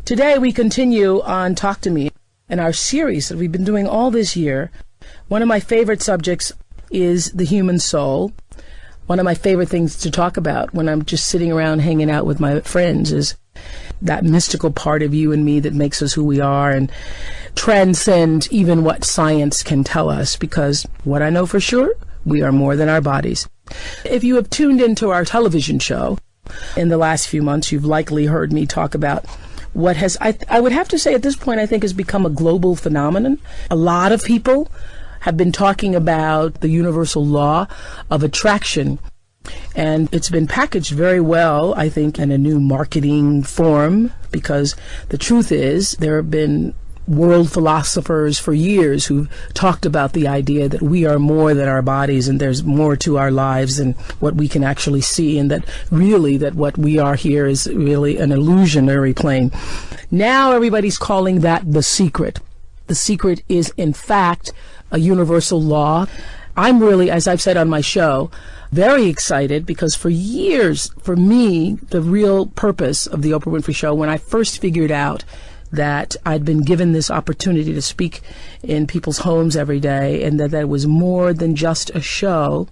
Today we continue on Talk to Me in our series that we've been doing all this year. One of my favorite subjects is the human soul. One of my favorite things to talk about when I'm just sitting around hanging out with my friends is that mystical part of you and me that makes us who we are and transcend even what science can tell us, because what I know for sure, we are more than our bodies. If you have tuned into our television show in the last few months, you've likely heard me talk about what has, I would have to say at this point, I think has become a global phenomenon. A lot of people have been talking about the universal law of attraction. And it's been packaged very well, I think, in a new marketing form, because the truth is there have been world philosophers for years who've talked about the idea that we are more than our bodies and there's more to our lives than what we can actually see, and that really that what we are here is really an illusionary plane. Now everybody's calling that the secret. The secret is, in fact, a universal law. I'm really, as I've said on my show, very excited because for years, for me, the real purpose of the Oprah Winfrey Show, when I first figured out that I'd been given this opportunity to speak in people's homes every day and that was more than just a show,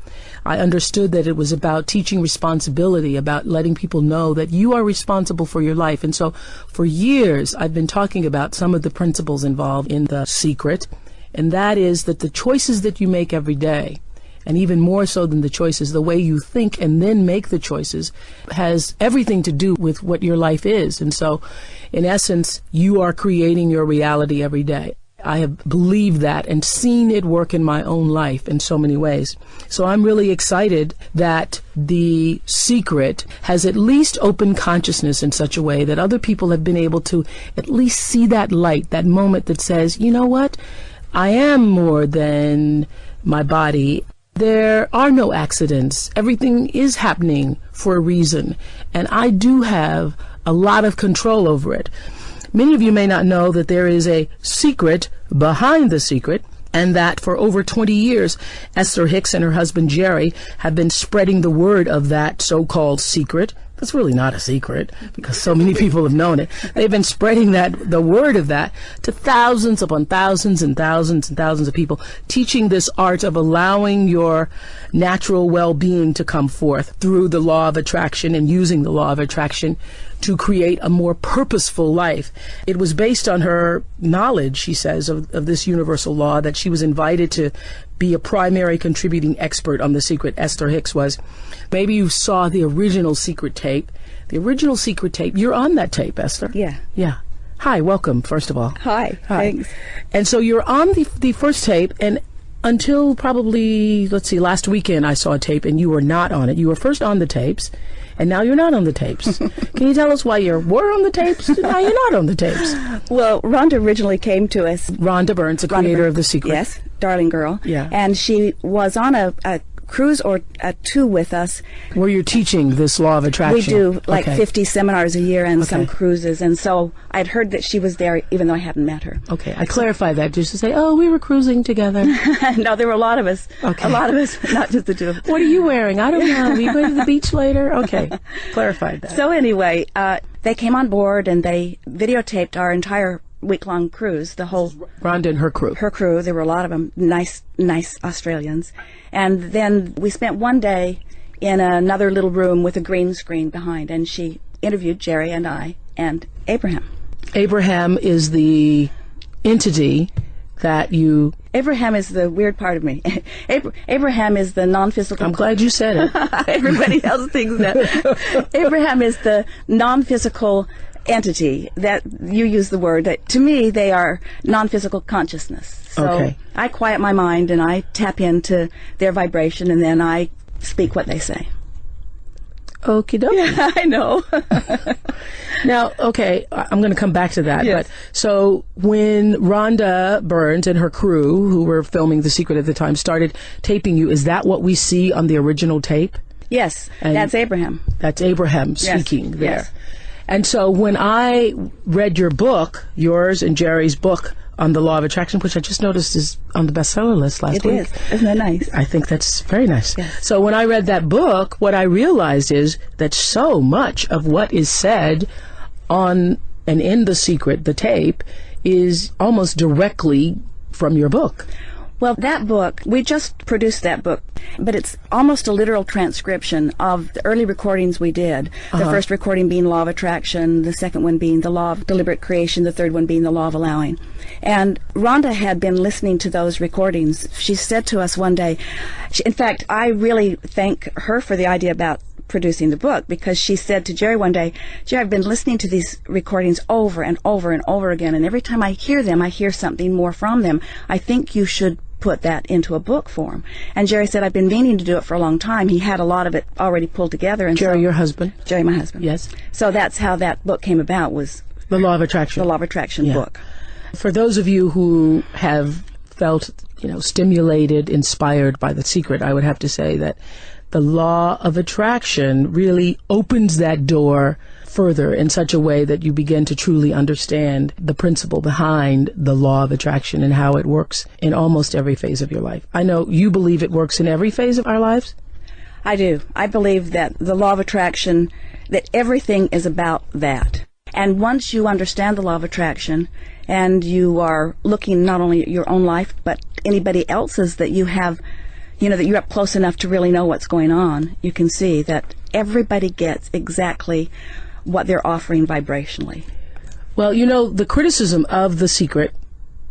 I understood that it was about teaching responsibility, about letting people know that you are responsible for your life. And so for years, I've been talking about some of the principles involved in the secret, and that is that the choices that you make every day, and even more so than the choices, the way you think and then make the choices, has everything to do with what your life is. And so, in essence, you are creating your reality every day. I have believed that and seen it work in my own life in so many ways. So I'm really excited that the secret has at least opened consciousness in such a way that other people have been able to at least see that light, that moment that says, you know what? I am more than my body. There are no accidents. Everything is happening for a reason. And I do have a lot of control over it. Many of you may not know that there is a secret behind the secret, and that for over 20 years, Esther Hicks and her husband Jerry have been spreading the word of that so-called secret. That's really not a secret because so many people have known it. They've been spreading the word of that to thousands upon thousands and thousands and thousands of people, teaching this art of allowing your natural well-being to come forth through the law of attraction and using the law of attraction to create a more purposeful life. It was based on her knowledge, she says, of this universal law, that she was invited to be a primary contributing expert on the secret. Esther Hicks was. Maybe you saw the original secret tape. The original secret tape, you're on that tape, Esther. Yeah. Yeah. Hi, welcome, first of all. Hi. Thanks. And so you're on the first tape, and until probably, last weekend I saw a tape and you were not on it. You were first on the tapes, and now you're not on the tapes. Can you tell us why you were on the tapes and now you're not on the tapes? Well, Rhonda originally came to us. Rhonda Burns, the creator of The Secret. Yes, darling girl. Yeah. And she was on a cruise or two with us. Where you're teaching this law of attraction. We do like okay. 50 seminars a year and okay. some cruises. And so I'd heard that she was there even though I hadn't met her. Okay, I clarified that just to say, oh, we were cruising together. No, there were a lot of us. Okay. A lot of us, not just the two of us. What are you wearing? I don't know. Are you going to the beach later? Okay, clarified that. So anyway, they came on board and they videotaped our entire week-long cruise, the whole... Rhonda and her crew. Her crew. There were a lot of them, nice Australians. And then we spent one day in another little room with a green screen behind, and she interviewed Jerry and I and Abraham. Abraham is the entity that you... Abraham is the weird part of me. Abraham is the non-physical... I'm glad you said it. Everybody else thinks that. Abraham is the non-physical entity that you use the word. That to me, they are non-physical consciousness. So okay. I quiet my mind and I tap into their vibration, and then I speak what they say. Okie dokie. Yeah, I know. Now, okay, I'm going to come back to that. Yes. But so when Rhonda Burns and her crew, who were filming The Secret at the time, started taping you, is that what we see on the original tape? Yes, and that's Abraham. That's Abraham speaking there. Yes. And so when I read your book, yours and Jerry's book on the law of attraction, which I just noticed is on the bestseller list last week. It is. Isn't that nice? I think that's very nice. Yes. So when I read that book, what I realized is that so much of what is said on and in The Secret, the tape, is almost directly from your book. Well, that book, we just produced that book, but it's almost a literal transcription of the early recordings we did. The first recording being Law of Attraction, the second one being the Law of Deliberate Creation, the third one being the Law of Allowing. And Rhonda had been listening to those recordings. She said to us one day, in fact, I really thank her for the idea about producing the book, because she said to Jerry one day, Jerry, I've been listening to these recordings over and over and over again, and every time I hear them, I hear something more from them. I think you should put that into a book form. And Jerry said, I've been meaning to do it for a long time. He had a lot of it already pulled together. And Jerry, your husband? Jerry, my husband. Yes. So that's how that book came about, was The Law of Attraction. The Law of Attraction book. For those of you who have felt, stimulated, inspired by The Secret, I would have to say that the Law of Attraction really opens that door further in such a way that you begin to truly understand the principle behind the Law of Attraction and how it works in almost every phase of your life. I know you believe it works in every phase of our lives. I do. I believe that the Law of Attraction, that everything is about that. And once you understand the Law of Attraction, and you are looking not only at your own life, but anybody else's that you have, that you're up close enough to really know what's going on, you can see that everybody gets exactly what they're offering vibrationally. Well, the criticism of The Secret,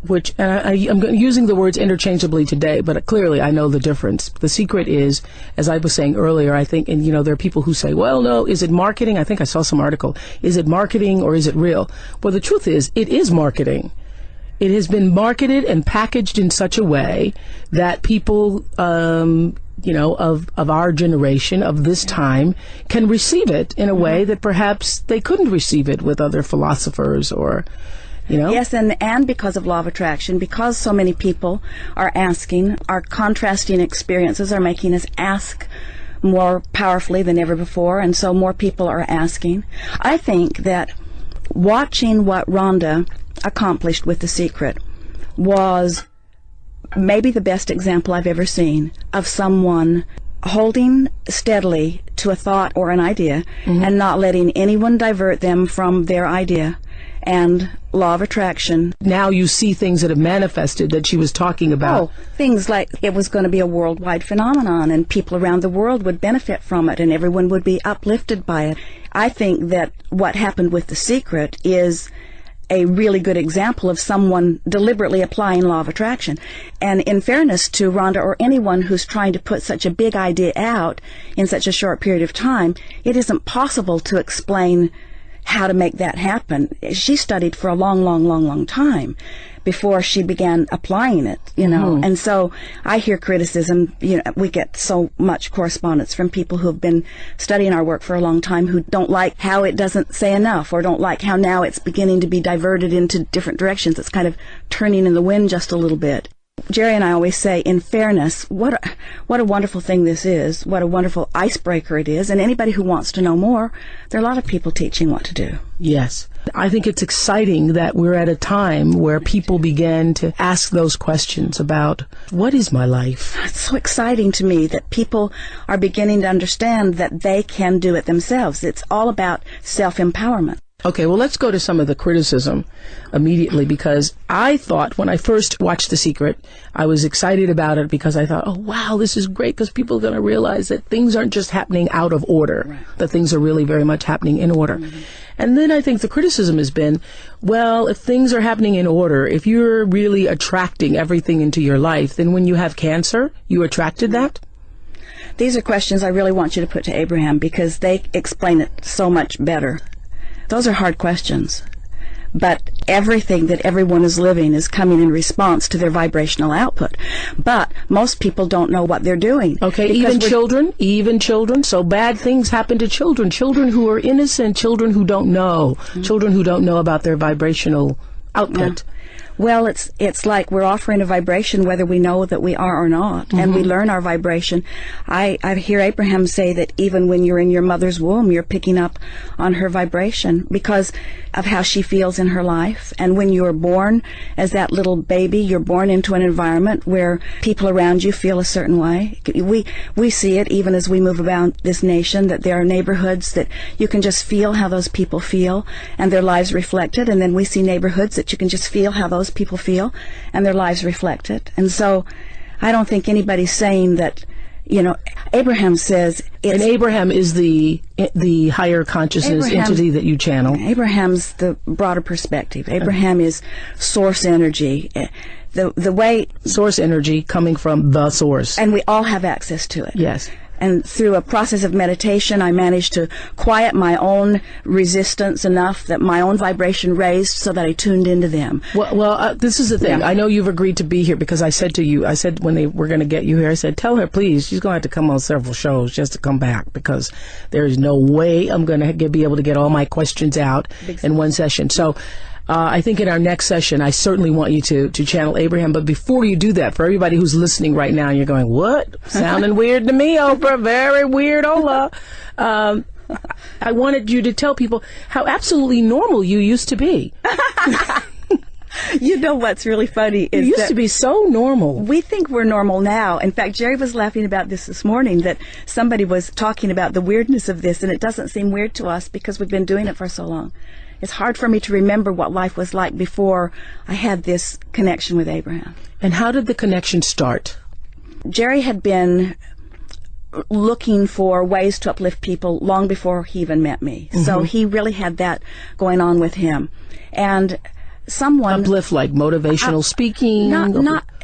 which, and I'm using the words interchangeably today, but clearly I know the difference. The secret is, as I was saying earlier, I think, and there are people who say, well, no, is it marketing? I think I saw some article. Is it marketing or is it real? Well, the truth is, it is marketing. It has been marketed and packaged in such a way that people, of our generation, of this time, can receive it in a way that perhaps they couldn't receive it with other philosophers or, Yes, and because of Law of Attraction, because so many people are asking, our contrasting experiences are making us ask more powerfully than ever before, and so more people are asking. I think that watching what Rhonda accomplished with The Secret was maybe the best example I've ever seen of someone holding steadily to a thought or an idea and not letting anyone divert them from their idea. And Law of Attraction. Now you see things that have manifested that she was talking about. Things like it was going to be a worldwide phenomenon and people around the world would benefit from it and everyone would be uplifted by it. I think that what happened with The Secret is a really good example of someone deliberately applying Law of Attraction. And in fairness to Rhonda or anyone who's trying to put such a big idea out in such a short period of time, it isn't possible to explain how to make that happen. She studied for a long time before she began applying it, And so I hear criticism, we get so much correspondence from people who have been studying our work for a long time who don't like how it doesn't say enough or don't like how now it's beginning to be diverted into different directions. It's kind of turning in the wind just a little bit. Jerry and I always say, in fairness, what a wonderful thing this is, what a wonderful icebreaker it is, and anybody who wants to know more, there are a lot of people teaching what to do. Yes. I think it's exciting that we're at a time where people begin to ask those questions about, what is my life? It's so exciting to me that people are beginning to understand that they can do it themselves. It's all about self-empowerment. Okay, well, let's go to some of the criticism immediately, because I thought when I first watched The Secret, I was excited about it because I thought, oh, wow, this is great because people are going to realize that things aren't just happening out of order, right, that things are really very much happening in order. Mm-hmm. And then I think the criticism has been, well, if things are happening in order, if you're really attracting everything into your life, then when you have cancer, you attracted that? These are questions I really want you to put to Abraham because they explain it so much better. Those are hard questions. But everything that everyone is living is coming in response to their vibrational output. But most people don't know what they're doing. Okay, even children. So bad things happen to children who are innocent, children who don't know, children who don't know about their vibrational output. Yeah. Well, it's like we're offering a vibration whether we know that we are or not, and we learn our vibration. I hear Abraham say that even when you're in your mother's womb, you're picking up on her vibration because of how she feels in her life. And when you're born as that little baby, you're born into an environment where people around you feel a certain way. We see it even as we move about this nation, that there are neighborhoods that you can just feel how those people feel and their lives reflected, and then we see neighborhoods that you can just feel how those people feel and their lives reflect it. And so I don't think anybody's saying that, Abraham says it's... And Abraham is the higher consciousness entity that you channel. Abraham's the broader perspective. Abraham is source energy. The way... Source energy coming from the source. And we all have access to it. Yes. And through a process of meditation, I managed to quiet my own resistance enough that my own vibration raised so that I tuned into them. Well, this is the thing. Yeah. I know you've agreed to be here because I said to you, when they were going to get you here, I said, tell her, please, she's going to have to come on several shows just to come back because there is no way I'm going to be able to get all my questions out in one session. So I think in our next session, I certainly want you to channel Abraham. But before you do that, for everybody who's listening right now, you're going, what? Sounding weird to me, Oprah. Very weird, Ola. I wanted you to tell people how absolutely normal you used to be. You know what's really funny is you used to be so normal. We think we're normal now. In fact, Jerry was laughing about this morning, that somebody was talking about the weirdness of this, and it doesn't seem weird to us because we've been doing it for so long. It's hard for me to remember what life was like before I had this connection with Abraham. And how did the connection start? Jerry had been looking for ways to uplift people long before he even met me. So he really had that going on with him. And someone... Uplift, like motivational speaking?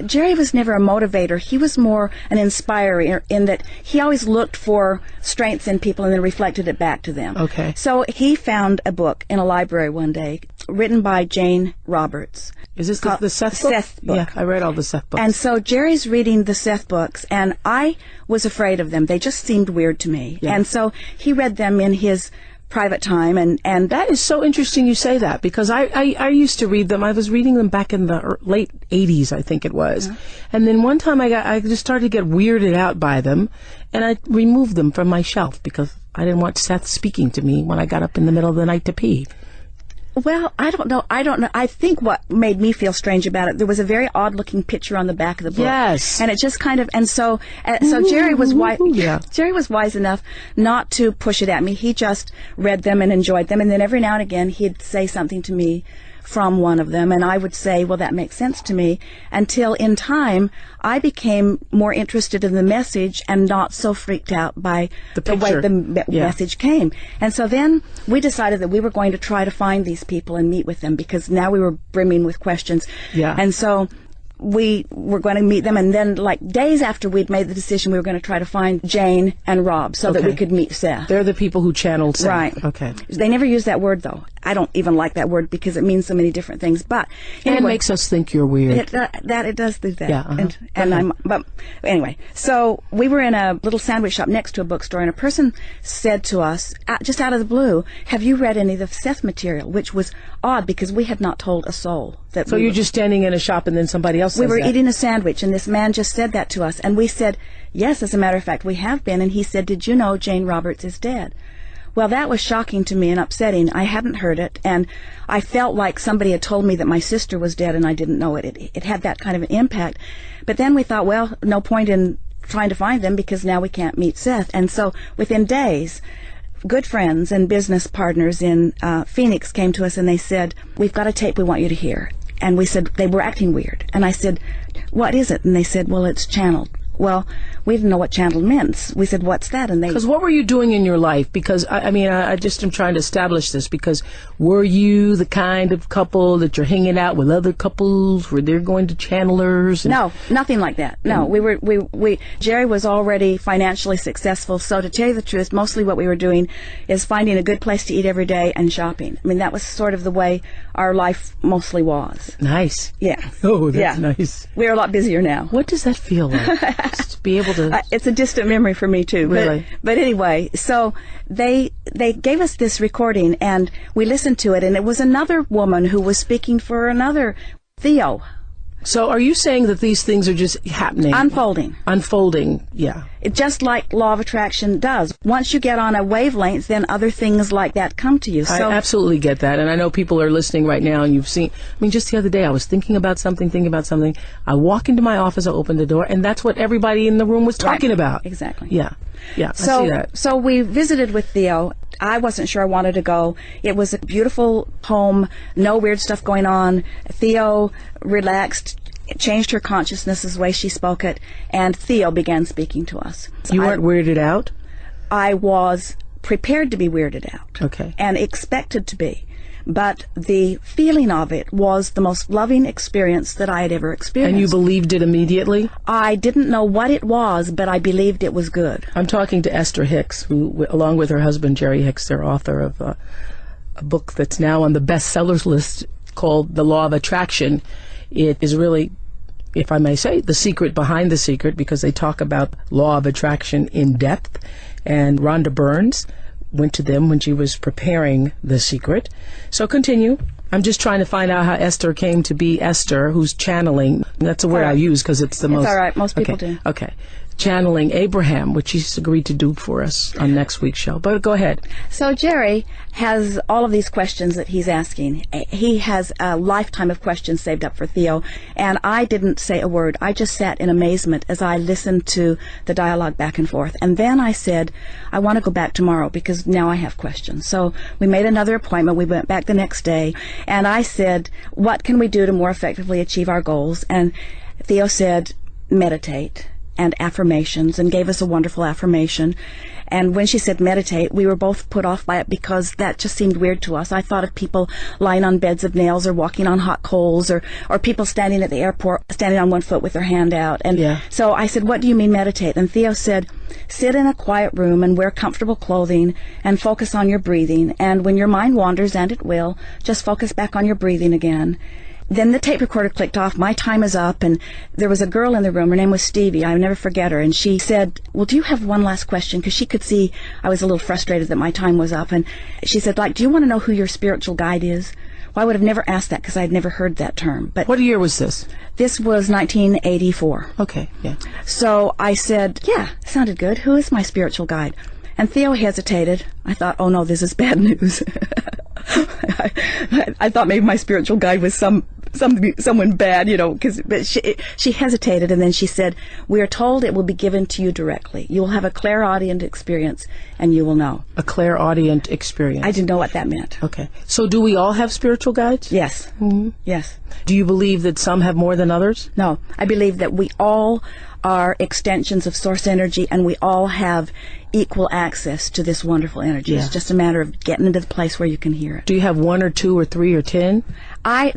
Jerry was never a motivator. He was more an inspirer in that he always looked for strengths in people and then reflected it back to them. Okay. So he found a book in a library one day written by Jane Roberts. Is this the Seth book? Seth book. Yeah, I read all the Seth books. And so Jerry's reading the Seth books, and I was afraid of them. They just seemed weird to me. Yeah. And so he read them in his private time, and that is so interesting you say that, because I used to read them. I was reading them back in the late 80s, I think it was. And then one time I just started to get weirded out by them, and I removed them from my shelf because I didn't want Seth speaking to me when I got up in the middle of the night to pee. Well, I don't know. I think what made me feel strange about it, there was a very odd-looking picture on the back of the book. Yes. And it just kind of, and so Jerry was wise. Yeah. Jerry was wise enough not to push it at me. He just read them and enjoyed them, and then every now and again he'd say something to me from one of them, and I would say, well, that makes sense to me, until in time I became more interested in the message and not so freaked out by the way the message came. And so then we decided that we were going to try to find these people and meet with them, because now we were brimming with questions. Yeah. And so we were going to meet them, and then like days after we'd made the decision, we were going to try to find Jane and Rob so that we could meet Seth. They're the people who channeled Seth. Right. Okay. They never use that word, though. I don't even like that word because it means so many different things. But anyway, and it makes us think you're weird. It does do that. Yeah. But anyway, so we were in a little sandwich shop next to a bookstore, and a person said to us, just out of the blue, "Have you read any of the Seth material?" Which was odd because we had not told a soul that. So you're just standing in a shop, and then somebody else says we were that. eating a sandwich, and this man just said that to us, and we said, "Yes, as a matter of fact, we have been." And he said, "Did you know Jane Roberts is dead?" Well, that was shocking to me and upsetting. I hadn't heard it, and I felt like somebody had told me that my sister was dead, and I didn't know it. It had that kind of an impact. But then we thought, well, no point in trying to find them because now we can't meet Seth. And so within days, good friends and business partners in Phoenix came to us, and they said, "We've got a tape we want you to hear." And we said, they were acting weird. And I said, "What is it?" And they said, "Well, it's channeled." Well, we didn't know what channeled meant. We said, "What's that?" And they... Because what were you doing in your life? Because, I just am trying to establish this, because were you the kind of couple that you're hanging out with other couples? Were they going to channelers? No, nothing like that. No, Jerry was already financially successful, so to tell you the truth, mostly what we were doing is finding a good place to eat every day and shopping. I mean, that was sort of the way our life mostly was. Nice. Yeah. Oh, that's nice. We're a lot busier now. What does that feel like? Just to be able to... it's a distant memory for me, too. Really? But anyway, so they gave us this recording, and we listened to it, and it was another woman who was speaking for another Theo. So are you saying that these things are just happening? Unfolding. Unfolding, yeah. It just like law of attraction does. Once you get on a wavelength, then other things like that come to you. So I absolutely get that. And I know people are listening right now and you've seen, just the other day I was thinking about something. I walk into my office, I open the door, and that's what everybody in the room was talking about. Exactly. Yeah. Yeah, I see that. So we visited with Theo. I wasn't sure I wanted to go. It was a beautiful home, no weird stuff going on. Theo relaxed, changed her consciousness the way she spoke it, and Theo began speaking to us. You weren't weirded out? I was prepared to be weirded out. Okay. And expected to be. But the feeling of it was the most loving experience that I had ever experienced. And you believed it immediately? I didn't know what it was, but I believed it was good. I'm talking to Esther Hicks, who, along with her husband, Jerry Hicks, they're author of a book that's now on the bestsellers list called The Law of Attraction. It is really, if I may say, the secret behind the secret, because they talk about law of attraction in depth. And Rhonda Burns went to them when she was preparing The Secret. So continue. I'm just trying to find out how Esther came to be Esther, who's channeling. That's a word I use because it's the most... It's all right. Most people do. Okay. Channeling Abraham, which he's agreed to do for us on next week's show. But go ahead. So Jerry has all of these questions that he's asking. He has a lifetime of questions saved up for Theo, and I didn't say a word. I just sat in amazement as I listened to the dialogue back and forth. And then I said, I want to go back tomorrow because now I have questions. So we made another appointment. We went back the next day, and I said, what can we do to more effectively achieve our goals? And Theo said, meditate and affirmations, and gave us a wonderful affirmation. And when she said meditate, we were both put off by it because that just seemed weird to us. I thought of people lying on beds of nails or walking on hot coals, or people standing at the airport, standing on one foot with their hand out. And so I said, what do you mean meditate? And Theo said, sit in a quiet room and wear comfortable clothing and focus on your breathing. And when your mind wanders, and it will, just focus back on your breathing again. Then the tape recorder clicked off. My time is up, and there was a girl in the room. Her name was Stevie. I'll never forget her. And she said, well, do you have one last question? Because she could see I was a little frustrated that my time was up. And she said, do you want to know who your spiritual guide is? Well, I would have never asked that because I had never heard that term. But what year was this? This was 1984. Okay, yeah. So I said, yeah, sounded good. Who is my spiritual guide? And Theo hesitated. I thought, oh no, this is bad news. I thought maybe my spiritual guide was someone bad, but she hesitated, and then she said, we are told it will be given to you directly. You will have a clairaudient experience, and you will know. A clairaudient experience. I didn't know what that meant. Okay. So do we all have spiritual guides? Yes. Mm-hmm. Yes. Do you believe that some have more than others? No. I believe that we all are extensions of source energy, and we all have equal access to this wonderful energy. Yeah. It's just a matter of getting into the place where you can hear it. Do you have 1 or 2 or 3 or 10? I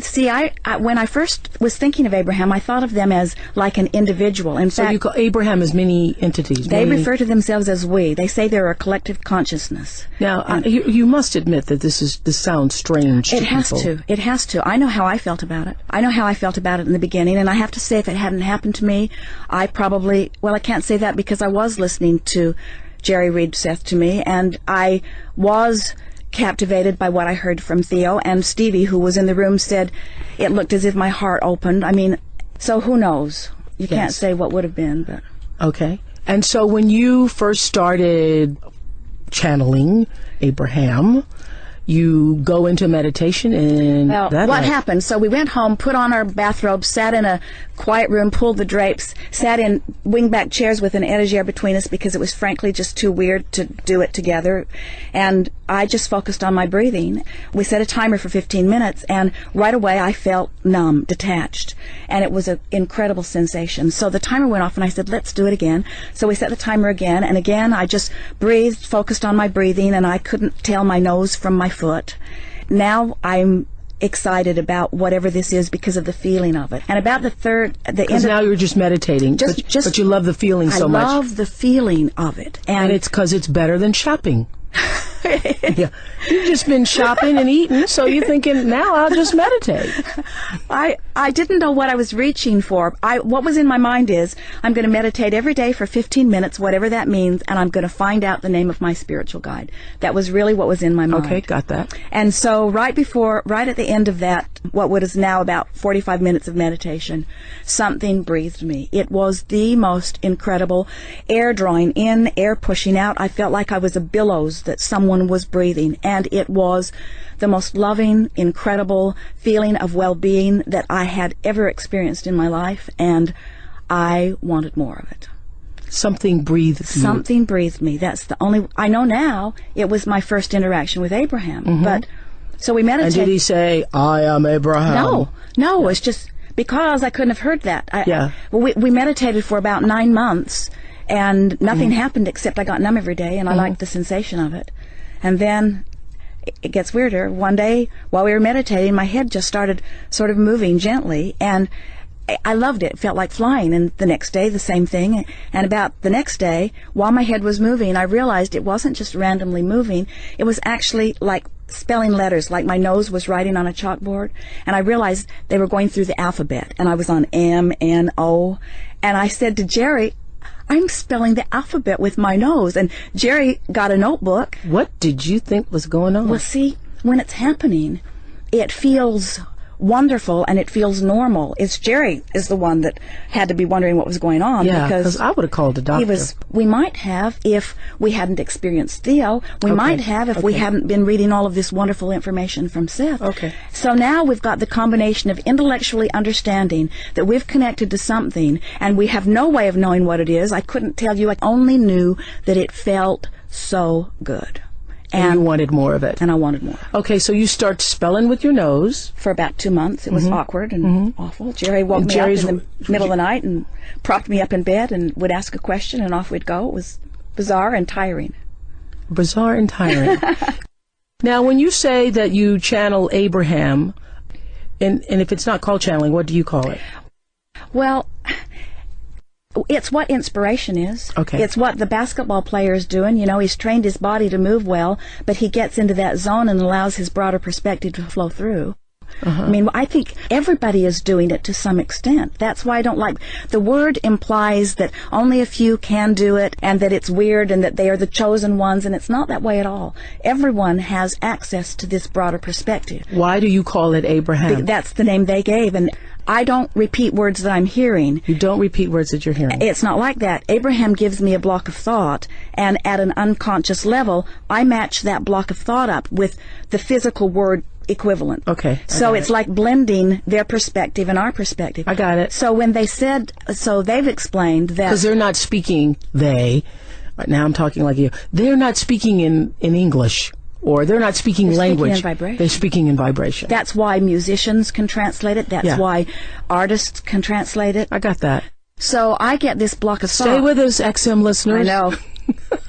when I first was thinking of Abraham, I thought of them as like an individual. In fact, you call Abraham as many entities. They refer to themselves as we. They say they're a collective consciousness. Now, you must admit that this sounds strange to people. It has to. I know how I felt about it. I know how I felt about it in the beginning, and I have to say, if it hadn't happened to me, I can't say that because I was listening to Jerry read Seth to me, and I was captivated by what I heard from Theo, and Stevie, who was in the room, said it looked as if my heart opened. So who knows? You can't say what would have been, but... Okay. And so when you first started channeling Abraham, you go into meditation and... Well, what happened? So we went home, put on our bathrobes, sat in a quiet room, pulled the drapes, sat in wingback chairs with an etagere between us because it was frankly just too weird to do it together. And I just focused on my breathing. We set a timer for 15 minutes, and right away I felt numb, detached. And it was an incredible sensation. So the timer went off, and I said, let's do it again. So we set the timer again, and again I just breathed, focused on my breathing, and I couldn't tell my nose from my foot. Now I'm excited about whatever this is because of the feeling of it. And about the end. Because now you're just meditating, but you love the feeling so much. I love the feeling of it. And it's because it's better than shopping. Yeah. You've just been shopping and eating, so you're thinking, now I'll just meditate. I didn't know what I was reaching for. What was in my mind is, I'm going to meditate every day for 15 minutes, whatever that means, and I'm going to find out the name of my spiritual guide. That was really what was in my mind. Okay, got that. And so right at the end of that, what is now about 45 minutes of meditation, something breathed me. It was the most incredible air drawing in, air pushing out. I felt like I was a billows that someone was breathing, and it was the most loving, incredible feeling of well-being that I had ever experienced in my life, and I wanted more of it. Something breathed you. Something breathed me. That's the only... I know now it was my first interaction with Abraham, but... So we meditated. And did he say, I am Abraham? No, it's just because I couldn't have heard that. We meditated for about 9 months, and nothing happened except I got numb every day, and I liked the sensation of it. And then it gets weirder. One day, while we were meditating, my head just started sort of moving gently, and I loved it. It felt like flying. And the next day, the same thing. And about the next day, while my head was moving, I realized it wasn't just randomly moving. It was actually like spelling letters, like my nose was writing on a chalkboard. And I realized they were going through the alphabet. And I was on M, N, O. And I said to Jerry, I'm spelling the alphabet with my nose. And Jerry got a notebook. What did you think was going on? Well, see, when it's happening, it feels wonderful and it feels normal. It's Jerry is the one that had to be wondering what was going on. Yeah, because I would have called the doctor. We might have if we hadn't experienced Theo. We might have if we hadn't been reading all of this wonderful information from Seth. Okay. So now we've got the combination of intellectually understanding that we've connected to something, and we have no way of knowing what it is. I couldn't tell you. I only knew that it felt so good. And you wanted more of it. And I wanted more. Okay, so you start spelling with your nose. For about 2 months. It was awkward and awful. Jerry woke me up in the middle of the night and propped me up in bed and would ask a question, and off we'd go. It was bizarre and tiring. Bizarre and tiring. Now, when you say that you channel Abraham, and if it's not called channeling, what do you call it? Well, it's what inspiration is. Okay. It's what the basketball player is doing. You know, he's trained his body to move well, but he gets into that zone and allows his broader perspective to flow through. I mean, I think everybody is doing it to some extent. That's why I don't like... The word implies that only a few can do it, and that it's weird, and that they are the chosen ones, and it's not that way at all. Everyone has access to this broader perspective. Why do you call it Abraham? That's the name they gave, and I don't repeat words that I'm hearing. You don't repeat words that you're hearing. It's not like that. Abraham gives me a block of thought, and at an unconscious level, I match that block of thought up with the physical word equivalent. Okay. So it's like blending their perspective and our perspective. I got it. So when they said, so they've explained that... Because they're not speaking, right now I'm talking like you, they're not speaking in English. Or they're not speaking language. Speaking in vibration. They're speaking in vibration. That's why musicians can translate it. That's why artists can translate it. I got that. So I get this block of thought. Stay with us, XM listeners. I know.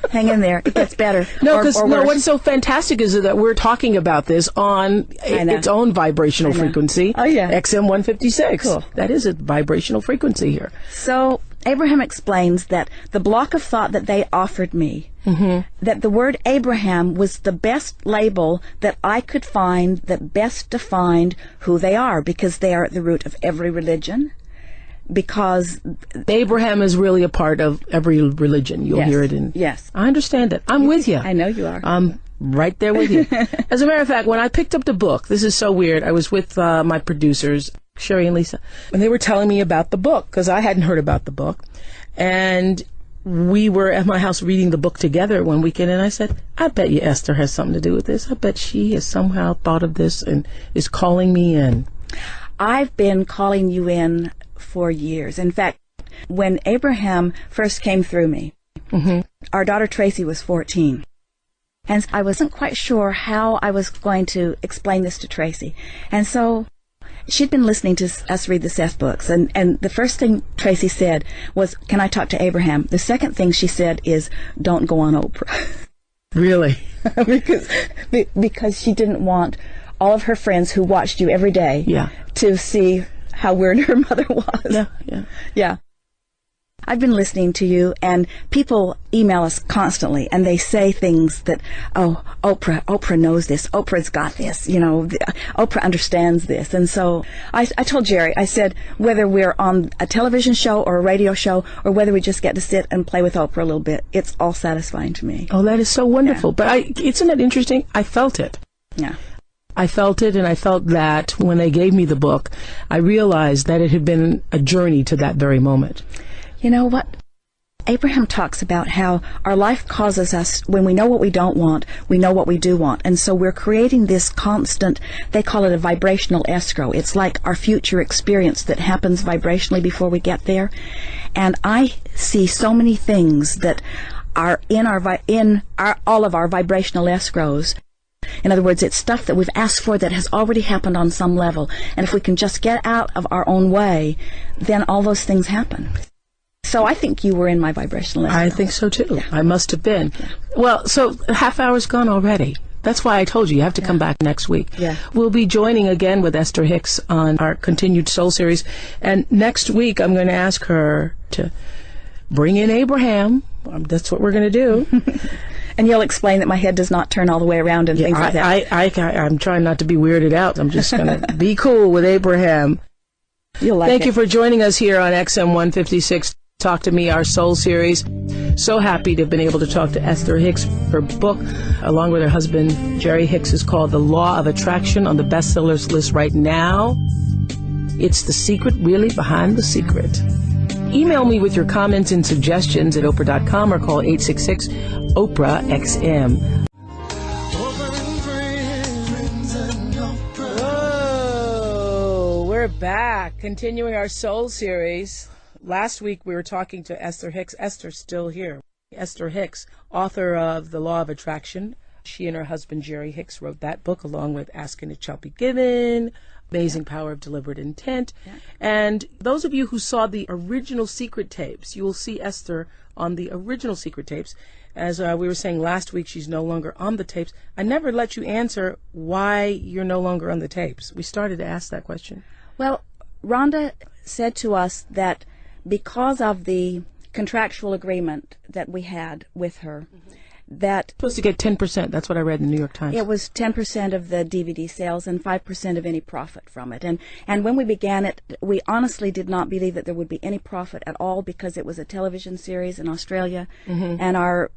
Hang in there. It gets better. No, because what's so fantastic is that we're talking about this on its own vibrational frequency. Oh, yeah. XM 156. Cool. That is a vibrational frequency here. So Abraham explains that the block of thought that they offered me, that the word Abraham was the best label that I could find that best defined who they are, because they are at the root of every religion. Because Abraham is really a part of every religion. You'll hear it in... Yes. I understand it. I'm with you. I know you are. I'm right there with you. As a matter of fact, when I picked up the book, this is so weird, I was with my producers, Sherry and Lisa, and they were telling me about the book, because I hadn't heard about the book. And we were at my house reading the book together one weekend, and I said, I bet you Esther has something to do with this. I bet she has somehow thought of this and is calling me in. I've been calling you in for years. In fact, when Abraham first came through me, our daughter Tracy was 14. And I wasn't quite sure how I was going to explain this to Tracy. And so she'd been listening to us read the Seth books. And the first thing Tracy said was, can I talk to Abraham? The second thing she said is, don't go on Oprah. Really? because she didn't want all of her friends who watched you every day to see how weird her mother was. Yeah. I've been listening to you, and people email us constantly, and they say things that, oh, Oprah knows this, Oprah's got this, Oprah understands this. And so I told Jerry, I said, whether we're on a television show or a radio show, or whether we just get to sit and play with Oprah a little bit, it's all satisfying to me. Oh, that is so wonderful. Yeah. But isn't it interesting? I felt it. Yeah. I felt it, and I felt that when they gave me the book, I realized that it had been a journey to that very moment. You know what? Abraham talks about how our life causes us, when we know what we don't want, we know what we do want. And so we're creating this constant, they call it a vibrational escrow. It's like our future experience that happens vibrationally before we get there. And I see so many things that are in all of our vibrational escrows. In other words, it's stuff that we've asked for that has already happened on some level. And if we can just get out of our own way, then all those things happen. So I think you were in my vibrational escrow. I think so, too. Yeah. I must have been. Yeah. Well, so a half hour's gone already. That's why I told you have to come back next week. Yeah. We'll be joining again with Esther Hicks on our continued Soul series. And next week, I'm going to ask her to bring in Abraham. That's what we're going to do. And you'll explain that my head does not turn all the way around and things like that. I'm trying not to be weirded out. I'm just going to be cool with Abraham. You'll like Thank you for joining us here on XM 156. Talk to Me, our Soul series. So happy to have been able to talk to Esther Hicks. Her book, along with her husband, Jerry Hicks, is called The Law of Attraction, on the bestsellers list right now. It's the secret, really, behind the secret. Email me with your comments and suggestions at Oprah.com or call 866-OPRAH-XM. Whoa, we're back, continuing our Soul series. Last week, we were talking to Esther Hicks. Esther's still here. Esther Hicks, author of The Law of Attraction. She and her husband, Jerry Hicks, wrote that book along with Asking It Shall Be Given, Amazing Power of Deliberate Intent. Yeah. And those of you who saw the original secret tapes, you will see Esther on the original secret tapes. As we were saying last week, she's no longer on the tapes. I never let you answer why you're no longer on the tapes. We started to ask that question. Well, Rhonda said to us that because of the contractual agreement that we had with her, that supposed to get 10%. That's what I read in the New York Times. It was 10% of the DVD sales and 5% of any profit from it. And when we began it, we honestly did not believe that there would be any profit at all, because it was a television series in Australia, and our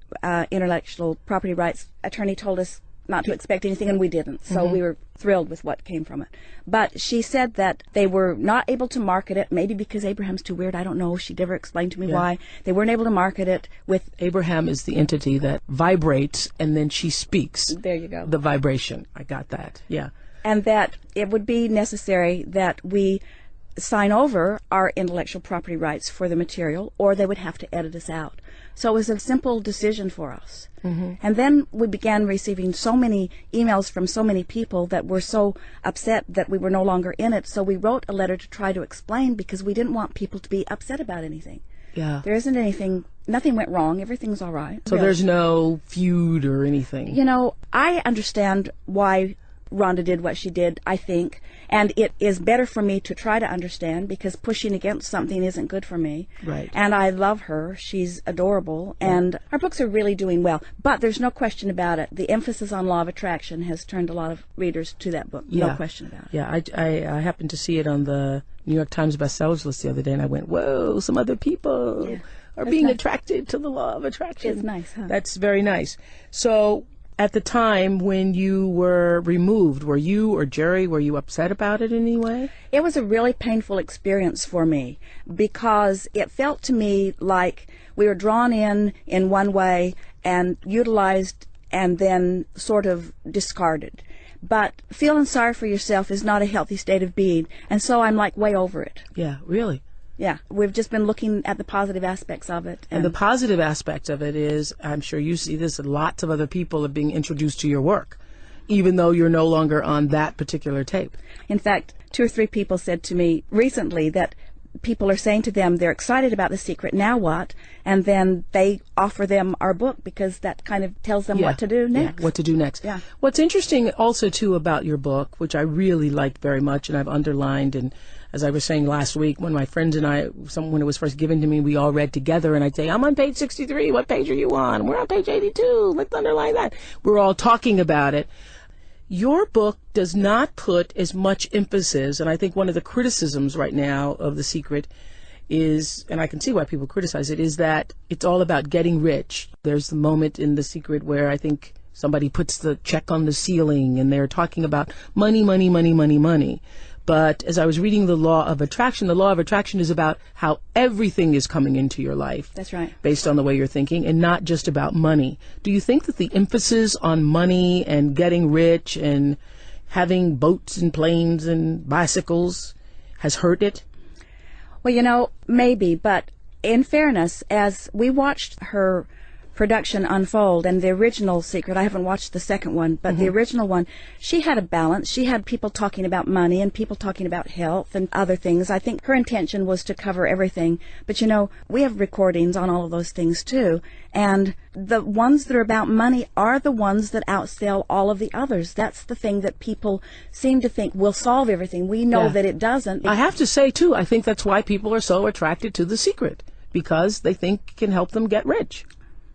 intellectual property rights attorney told us not to expect anything, and we didn't. So we were thrilled with what came from it. But she said that they were not able to market it, maybe because Abraham's too weird. I don't know. She never explained to me why. They weren't able to market it with... Abraham is the entity that vibrates, and then she speaks. There you go. The vibration. I got that. Yeah. And that it would be necessary that we sign over our intellectual property rights for the material, or they would have to edit us out. So it was a simple decision for us. And then we began receiving so many emails from so many people that were so upset that we were no longer in it. So we wrote a letter to try to explain, because we didn't want people to be upset about anything. Yeah. There isn't anything, nothing went wrong. Everything's all right. So there's no feud or anything. You know, I understand why Rhonda did what she did, I think, and it is better for me to try to understand, because pushing against something isn't good for me. Right. And I love her. She's adorable, and our books are really doing well. But there's no question about it. The emphasis on law of attraction has turned a lot of readers to that book. No question about it. Yeah, I happened to see it on the New York Times bestsellers list the other day, and I went, whoa, some other people are being attracted to the law of attraction. It's nice, huh? That's very nice. So at the time when you were removed, were you or Jerry, were you upset about it in any way? It was a really painful experience for me, because it felt to me like we were drawn in one way and utilized and then sort of discarded. But feeling sorry for yourself is not a healthy state of being, and so I'm like way over it. Yeah, really? Yeah, we've just been looking at the positive aspects of it. And the positive aspect of it is, I'm sure you see this, lots of other people are being introduced to your work, even though you're no longer on that particular tape. In fact, 2 or 3 people said to me recently that people are saying to them they're excited about The Secret, now what? And then they offer them our book because that kind of tells them what to do next. Yeah, what to do next. Yeah. What's interesting also, too, about your book, which I really liked very much and I've underlined, and as I was saying last week, when my friends and I, when it was first given to me, we all read together, and I'd say, I'm on page 63. What page are you on? We're on page 82. Let's underline that. We're all talking about it. Your book does not put as much emphasis, and I think one of the criticisms right now of The Secret is, and I can see why people criticize it, is that it's all about getting rich. There's the moment in The Secret where I think somebody puts the check on the ceiling and they're talking about money, money, money, money, money. But as I was reading the law of attraction is about how everything is coming into your life. That's right. Based on the way you're thinking, and not just about money. Do you think that the emphasis on money and getting rich and having boats and planes and bicycles has hurt it? Well, maybe, but in fairness, as we watched her production unfold, and the original Secret, I haven't watched the second one, but the original one, she had a balance. She had people talking about money and people talking about health and other things. I think her intention was to cover everything. But we have recordings on all of those things too, and the ones that are about money are the ones that outsell all of the others. That's the thing that people seem to think will solve everything. We know that it doesn't. I have to say too, I think that's why people are so attracted to The Secret, because they think it can help them get rich.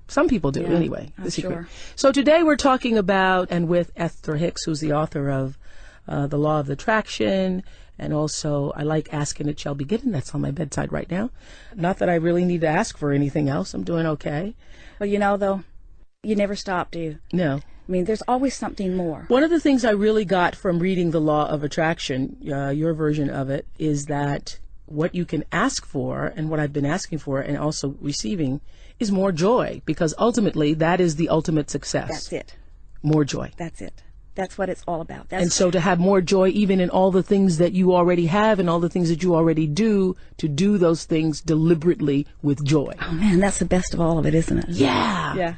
Some people do, anyway. The Secret. Sure. So today we're talking about, and with Esther Hicks, who's the author of The Law of Attraction, and also I Like Ask and It Shall Be Given. That's on my bedside right now. Not that I really need to ask for anything else. I'm doing okay. Well, though, you never stop, do you? No. I mean, there's always something more. One of the things I really got from reading The Law of Attraction, your version of it, is that what you can ask for, and what I've been asking for and also receiving, is more joy, because ultimately that is the ultimate success. That's it. More joy. That's it. That's what it's all about. And so to have more joy even in all the things that you already have and all the things that you already do, to do those things deliberately with joy. Oh man, that's the best of all of it, isn't it? Yeah. Yeah.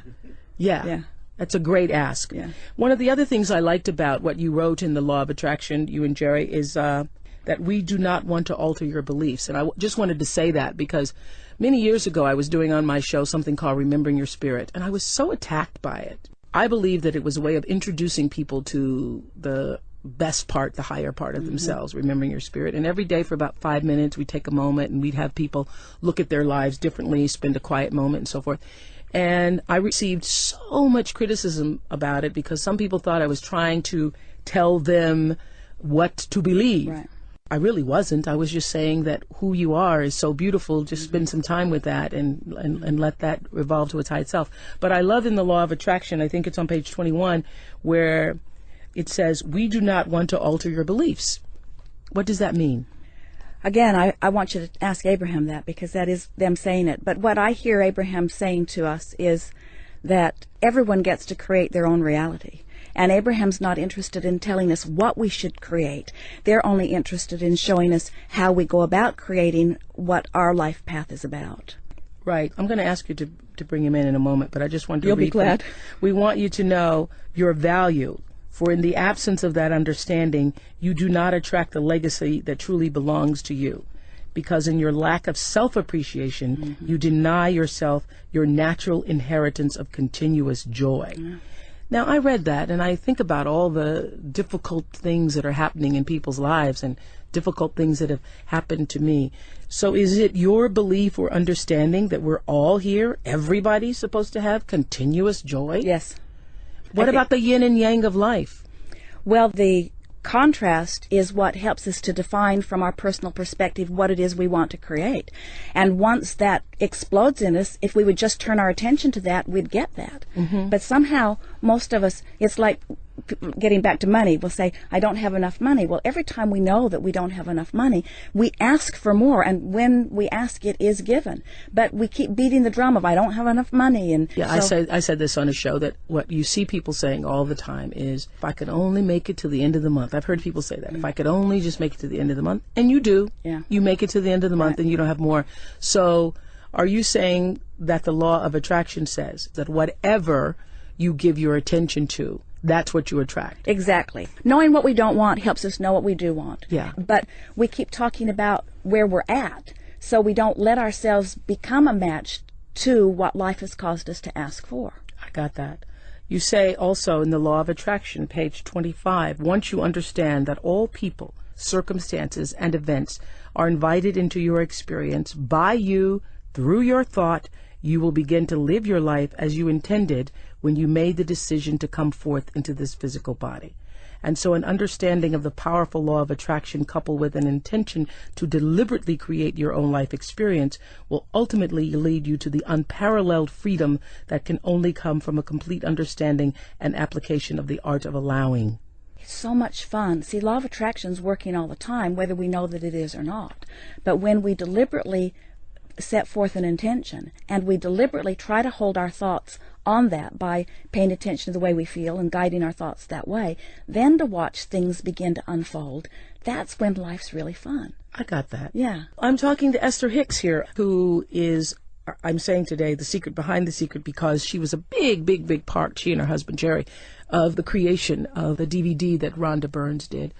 Yeah. Yeah. That's a great ask. Yeah. One of the other things I liked about what you wrote in The Law of Attraction, you and Jerry, is that we do not want to alter your beliefs. And I just wanted to say that because many years ago I was doing on my show something called Remembering Your Spirit, and I was so attacked by it. I believe that it was a way of introducing people to the best part, the higher part of themselves, remembering your spirit. And every day for about 5 minutes, we'd take a moment and we'd have people look at their lives differently, spend a quiet moment and so forth. And I received so much criticism about it because some people thought I was trying to tell them what to believe. Right. I really wasn't. I was just saying that who you are is so beautiful. Just spend some time with that and let that evolve to its high self. But I love in The Law of Attraction, I think it's on page 21, where it says, we do not want to alter your beliefs. What does that mean? Again, I want you to ask Abraham that, because that is them saying it. But what I hear Abraham saying to us is that everyone gets to create their own reality. And Abraham's not interested in telling us what we should create. They're only interested in showing us how we go about creating what our life path is about. Right. I'm going to ask you to bring him in a moment, but I just want to You'll read be glad. them. We want you to know your value, for in the absence of that understanding, you do not attract the legacy that truly belongs to you. Because in your lack of self-appreciation, you deny yourself your natural inheritance of continuous joy. Now, I read that, and I think about all the difficult things that are happening in people's lives and difficult things that have happened to me. So is it your belief or understanding that we're all here, everybody's supposed to have continuous joy? Yes. What about the yin and yang of life? Well, the contrast is what helps us to define from our personal perspective what it is we want to create. And once that explodes in us, if we would just turn our attention to that, we'd get that. But somehow, most of us, it's like getting back to money, we'll say, I don't have enough money. Well, every time we know that we don't have enough money, we ask for more, and when we ask, it is given. But we keep beating the drum of, I don't have enough money. And yeah, so, I said this on a show, that what you see people saying all the time is, if I could only make it to the end of the month. I've heard people say that. If I could only just make it to the end of the month. And you do. Yeah. You make it to the end of the month and you don't have more. So are you saying that the law of attraction says that whatever you give your attention to, that's what you attract? Exactly. Knowing what we don't want helps us know what we do want. Yeah. But we keep talking about where we're at, so we don't let ourselves become a match to what life has caused us to ask for. I got that. You say also in the Law of Attraction, page 25, once you understand that all people, circumstances, and events are invited into your experience by you through your thought, you will begin to live your life as you intended when you made the decision to come forth into this physical body. And so an understanding of the powerful law of attraction coupled with an intention to deliberately create your own life experience will ultimately lead you to the unparalleled freedom that can only come from a complete understanding and application of the art of allowing. It's so much fun. See, law of attraction's working all the time, whether we know that it is or not. But when we deliberately set forth an intention, and we deliberately try to hold our thoughts on that by paying attention to the way we feel and guiding our thoughts that way, then to watch things begin to unfold, that's when life's really fun. I got that. Yeah. I'm talking to Esther Hicks here, who is, I'm saying today, the secret behind the secret, because she was a big part, she and her husband Jerry, of the creation of the DVD that Rhonda Burns did.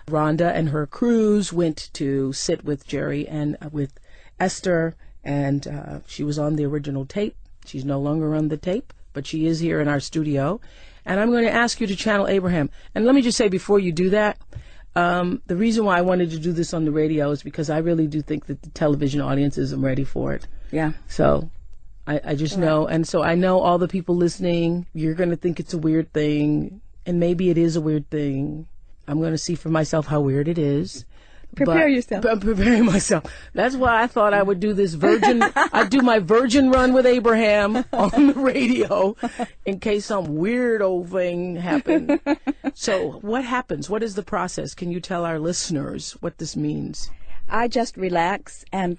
Rhonda and her crews went to sit with Jerry and with Esther, and she was on the original tape. She's no longer on the tape, but she is here in our studio. And I'm going to ask you to channel Abraham. And let me just say before you do that, the reason why I wanted to do this on the radio is because I really do think that the television audience isn't ready for it. Yeah. So I just know. And so I know all the people listening, you're going to think it's a weird thing. And maybe it is a weird thing. I'm going to see for myself how weird it is. Prepare yourself. I'm preparing myself. That's why I thought I would do this I'd do my virgin run with Abraham on the radio in case some weirdo thing happened. So what happens? What is the process? Can you tell our listeners what this means? I just relax and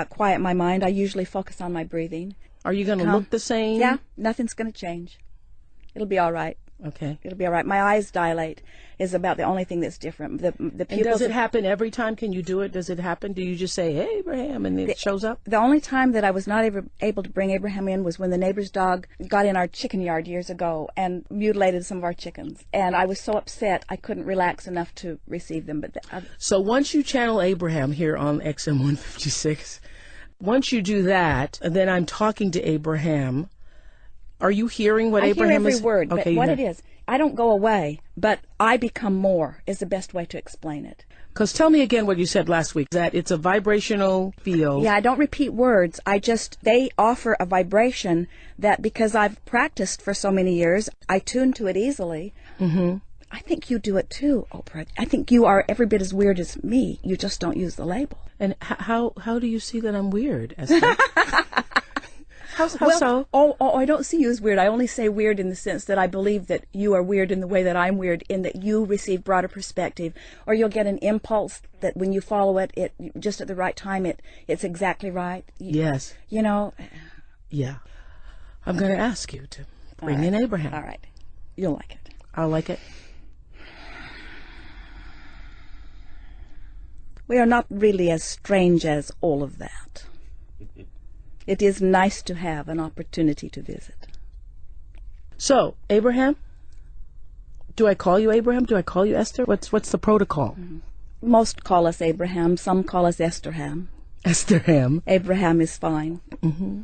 quiet my mind. I usually focus on my breathing. Are you going to look the same? Yeah, nothing's going to change. It'll be all right. Okay. It'll be all right. My eyes dilate is about the only thing that's different. The pupils. And does it happen every time? Can you do it? Does it happen? Do you just say, "Hey, Abraham," and it shows up? The only time that I was not able to bring Abraham in was when the neighbor's dog got in our chicken yard years ago and mutilated some of our chickens. And I was so upset I couldn't relax enough to receive them. But so once you channel Abraham here on XM 156, once you do that, and then I'm talking to Abraham. Are you hearing what Abraham is? I hear every word, okay, but what it is, I don't go away, but I become more is the best way to explain it. Because tell me again what you said last week, that it's a vibrational field. Yeah, I don't repeat words. They offer a vibration that because I've practiced for so many years, I tune to it easily. Mm-hmm. I think you do it too, Oprah. I think you are every bit as weird as me. You just don't use the label. And how do you see that I'm weird, Esther? How so? I don't see you as weird. I only say weird in the sense that I believe that you are weird in the way that I'm weird, in that you receive broader perspective, or you'll get an impulse that when you follow it just at the right time, it's exactly right. Yes. You know. Yeah. I'm going to ask you to bring in Abraham. All right. You'll like it. I'll like it. We are not really as strange as all of that. It is nice to have an opportunity to visit. So, Abraham? Do I call you Abraham? Do I call you Esther? What's the protocol? Mm-hmm. Most call us Abraham. Some call us Estherham. Estherham. Abraham is fine. Mm-hmm.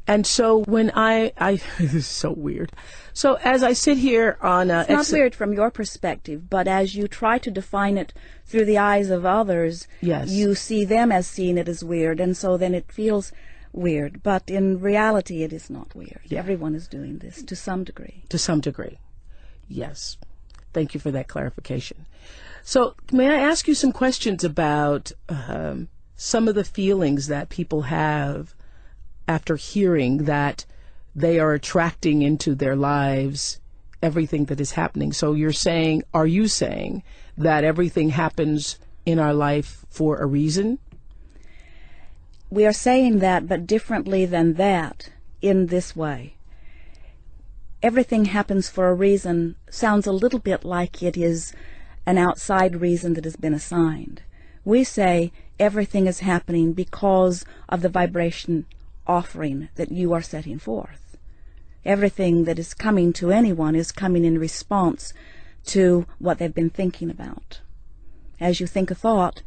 And so when this is so weird. So as I sit here on... it's not weird from your perspective, but as you try to define it through the eyes of others, yes, you see them as seeing it as weird, and so then it feels weird. But in reality, it is not weird. Yeah. Everyone is doing this to some degree. To some degree. Yes. Thank you for that clarification. So may I ask you some questions about some of the feelings that people have after hearing that they are attracting into their lives everything that is happening? So are you saying that everything happens in our life for a reason? We are saying that, but differently than that, in this way. Everything happens for a reason sounds a little bit like it is an outside reason that has been assigned. We say everything is happening because of the vibration offering that you are setting forth. Everything that is coming to anyone is coming in response to what they've been thinking about. As you think a thought,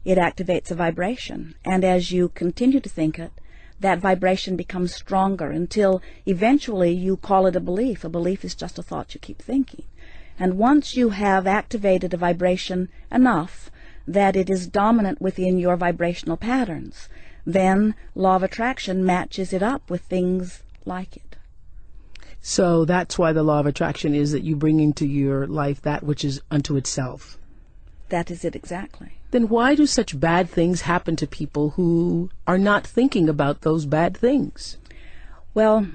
it activates a vibration. And as you continue to think it, that vibration becomes stronger until eventually you call it a belief. A belief is just a thought you keep thinking. And once you have activated a vibration enough that it is dominant within your vibrational patterns, then law of attraction matches it up with things like it. So that's why the law of attraction is that you bring into your life that which is unto itself. That is it exactly. Then why do such bad things happen to people who are not thinking about those bad things? Well,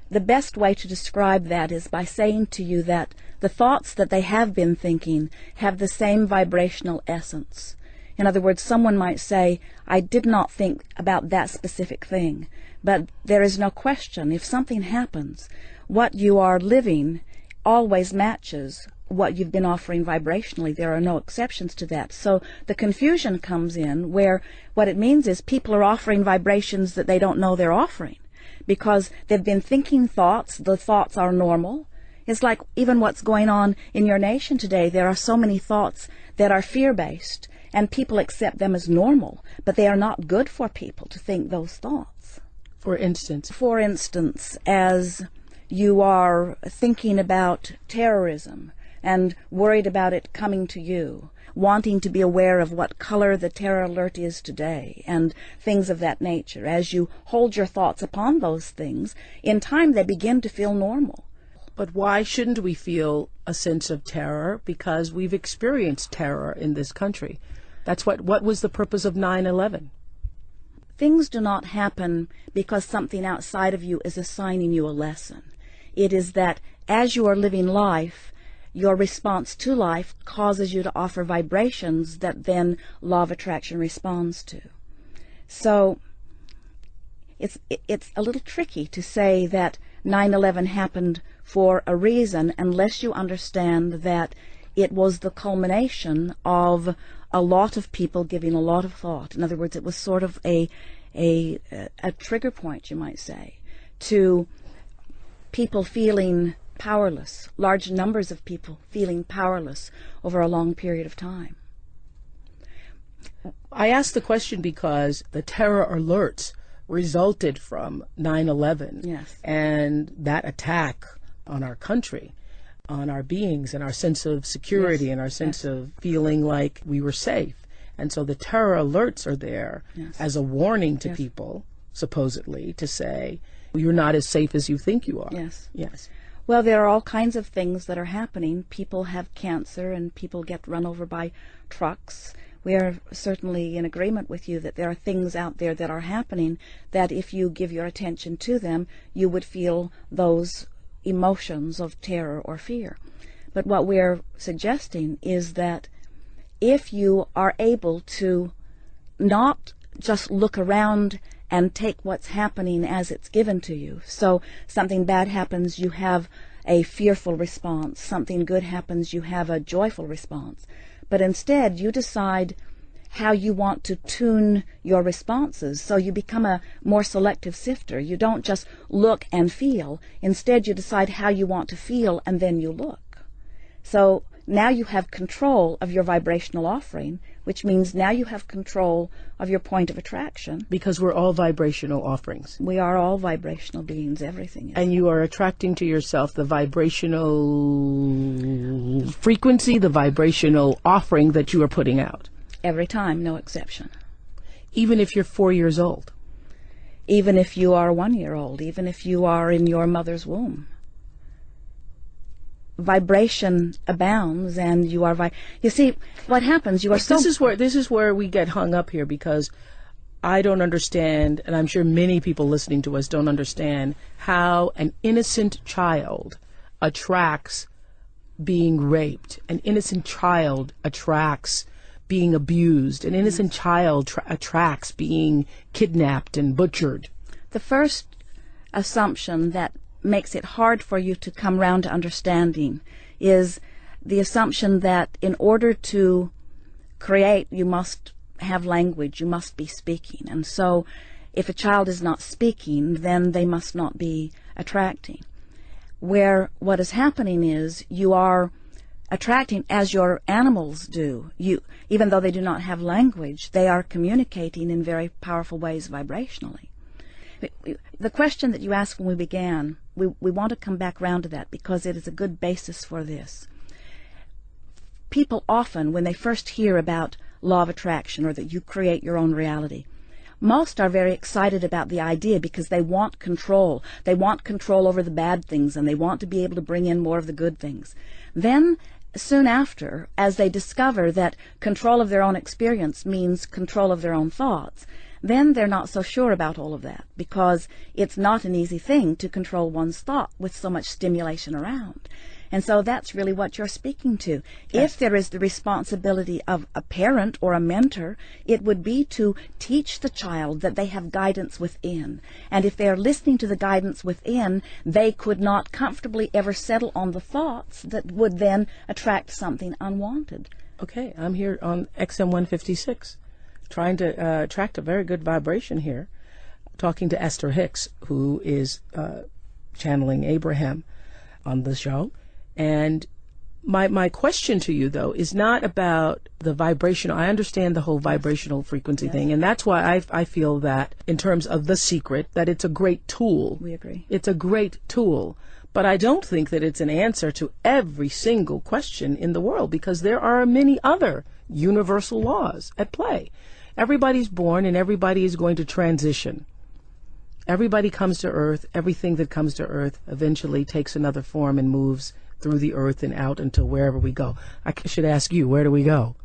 the best way to describe that is by saying to you that the thoughts that they have been thinking have the same vibrational essence. In other words, someone might say, I did not think about that specific thing. But there is no question, if something happens, what you are living always matches what you've been offering vibrationally. There are no exceptions to that. So the confusion comes in where what it means is people are offering vibrations that they don't know they're offering because they've been thinking thoughts. The thoughts are normal. It's like even what's going on in your nation today. There are so many thoughts that are fear-based, and people accept them as normal, but they are not good for people to think those thoughts. For instance? For instance, as you are thinking about terrorism and worried about it coming to you, wanting to be aware of what color the terror alert is today, and things of that nature, as you hold your thoughts upon those things, in time they begin to feel normal. But why shouldn't we feel a sense of terror? Because we've experienced terror in this country. That's what was the purpose of 9/11? Things do not happen because something outside of you is assigning you a lesson. It is that as you are living life, your response to life causes you to offer vibrations that then law of attraction responds to. So it's a little tricky to say that 9/11 happened for a reason unless you understand that it was the culmination of a lot of people giving a lot of thought. In other words, it was sort of a trigger point, you might say, to people feeling powerless, large numbers of people feeling powerless over a long period of time. I asked the question because the terror alerts resulted from 9/11. Yes. And that attack on our country, on our beings and our sense of security, yes, and our sense yes, of feeling like we were safe. And so the terror alerts are there yes, as a warning to yes, people, supposedly, to say, you're not as safe as you think you are. Yes. Yes. Well, there are all kinds of things that are happening. People have cancer and people get run over by trucks. We are certainly in agreement with you that there are things out there that are happening that if you give your attention to them, you would feel those emotions of terror or fear. But what we're suggesting is that if you are able to not just look around and take what's happening as it's given to you. So something bad happens, you have a fearful response. Something good happens, you have a joyful response. But instead, you decide how you want to tune your responses. So you become a more selective sifter. You don't just look and feel. Instead, you decide how you want to feel, and then you look. So now you have control of your vibrational offering, which means now you have control of your point of attraction. Because we're all vibrational offerings. We are all vibrational beings, everything is. And you are attracting to yourself the vibrational frequency, the vibrational offering that you are putting out. Every time, no exception. Even if you're 4 years old. Even if you are 1 year old, even if you are in your mother's womb. Vibration abounds, and you are you see what happens, you are so this is where we get hung up here, because I don't understand, and I'm sure many people listening to us don't understand, how an innocent child attracts being raped. An innocent child attracts being abused. An innocent child attracts being kidnapped and butchered. The first assumption that makes it hard for you to come round to understanding is the assumption that in order to create, you must have language, you must be speaking. And so if a child is not speaking, then they must not be attracting. Where what is happening is you are attracting as your animals do. Even though they do not have language, they are communicating in very powerful ways vibrationally. The question that you asked when we began, we want to come back around to that because it is a good basis for this. People often, when they first hear about law of attraction or that you create your own reality, most are very excited about the idea because they want control. They want control over the bad things and they want to be able to bring in more of the good things. Then, soon after, as they discover that control of their own experience means control of their own thoughts, then they're not so sure about all of that because it's not an easy thing to control one's thought with so much stimulation around. And so that's really what you're speaking to. Yes. If there is the responsibility of a parent or a mentor, it would be to teach the child that they have guidance within. And if they are listening to the guidance within, they could not comfortably ever settle on the thoughts that would then attract something unwanted. Okay, I'm here on XM 156, trying to attract a very good vibration here, talking to Esther Hicks, who is channeling Abraham on the show. And my question to you, though, is not about the vibrational. I understand the whole vibrational frequency Yes. thing, and that's why I feel that in terms of The Secret, that it's a great tool. We agree. It's a great tool. But I don't think that it's an answer to every single question in the world because there are many other universal laws at play. Everybody's born and everybody is going to transition. Everybody comes to Earth. Everything that comes to Earth eventually takes another form and moves through the earth and out until wherever we go. I should ask you, where do we go?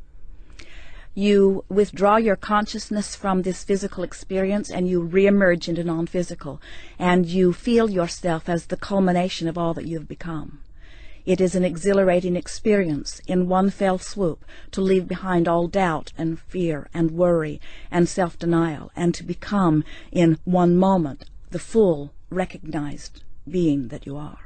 You withdraw your consciousness from this physical experience and you reemerge into non-physical. And you feel yourself as the culmination of all that you have become. It is an exhilarating experience in one fell swoop to leave behind all doubt and fear and worry and self-denial and to become in one moment the full recognized being that you are.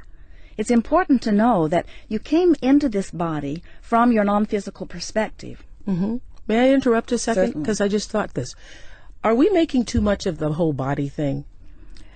It's important to know that you came into this body from your non-physical perspective. Mm-hmm. May I interrupt a second? Certainly. Because I just thought this. Are we making too much of the whole body thing?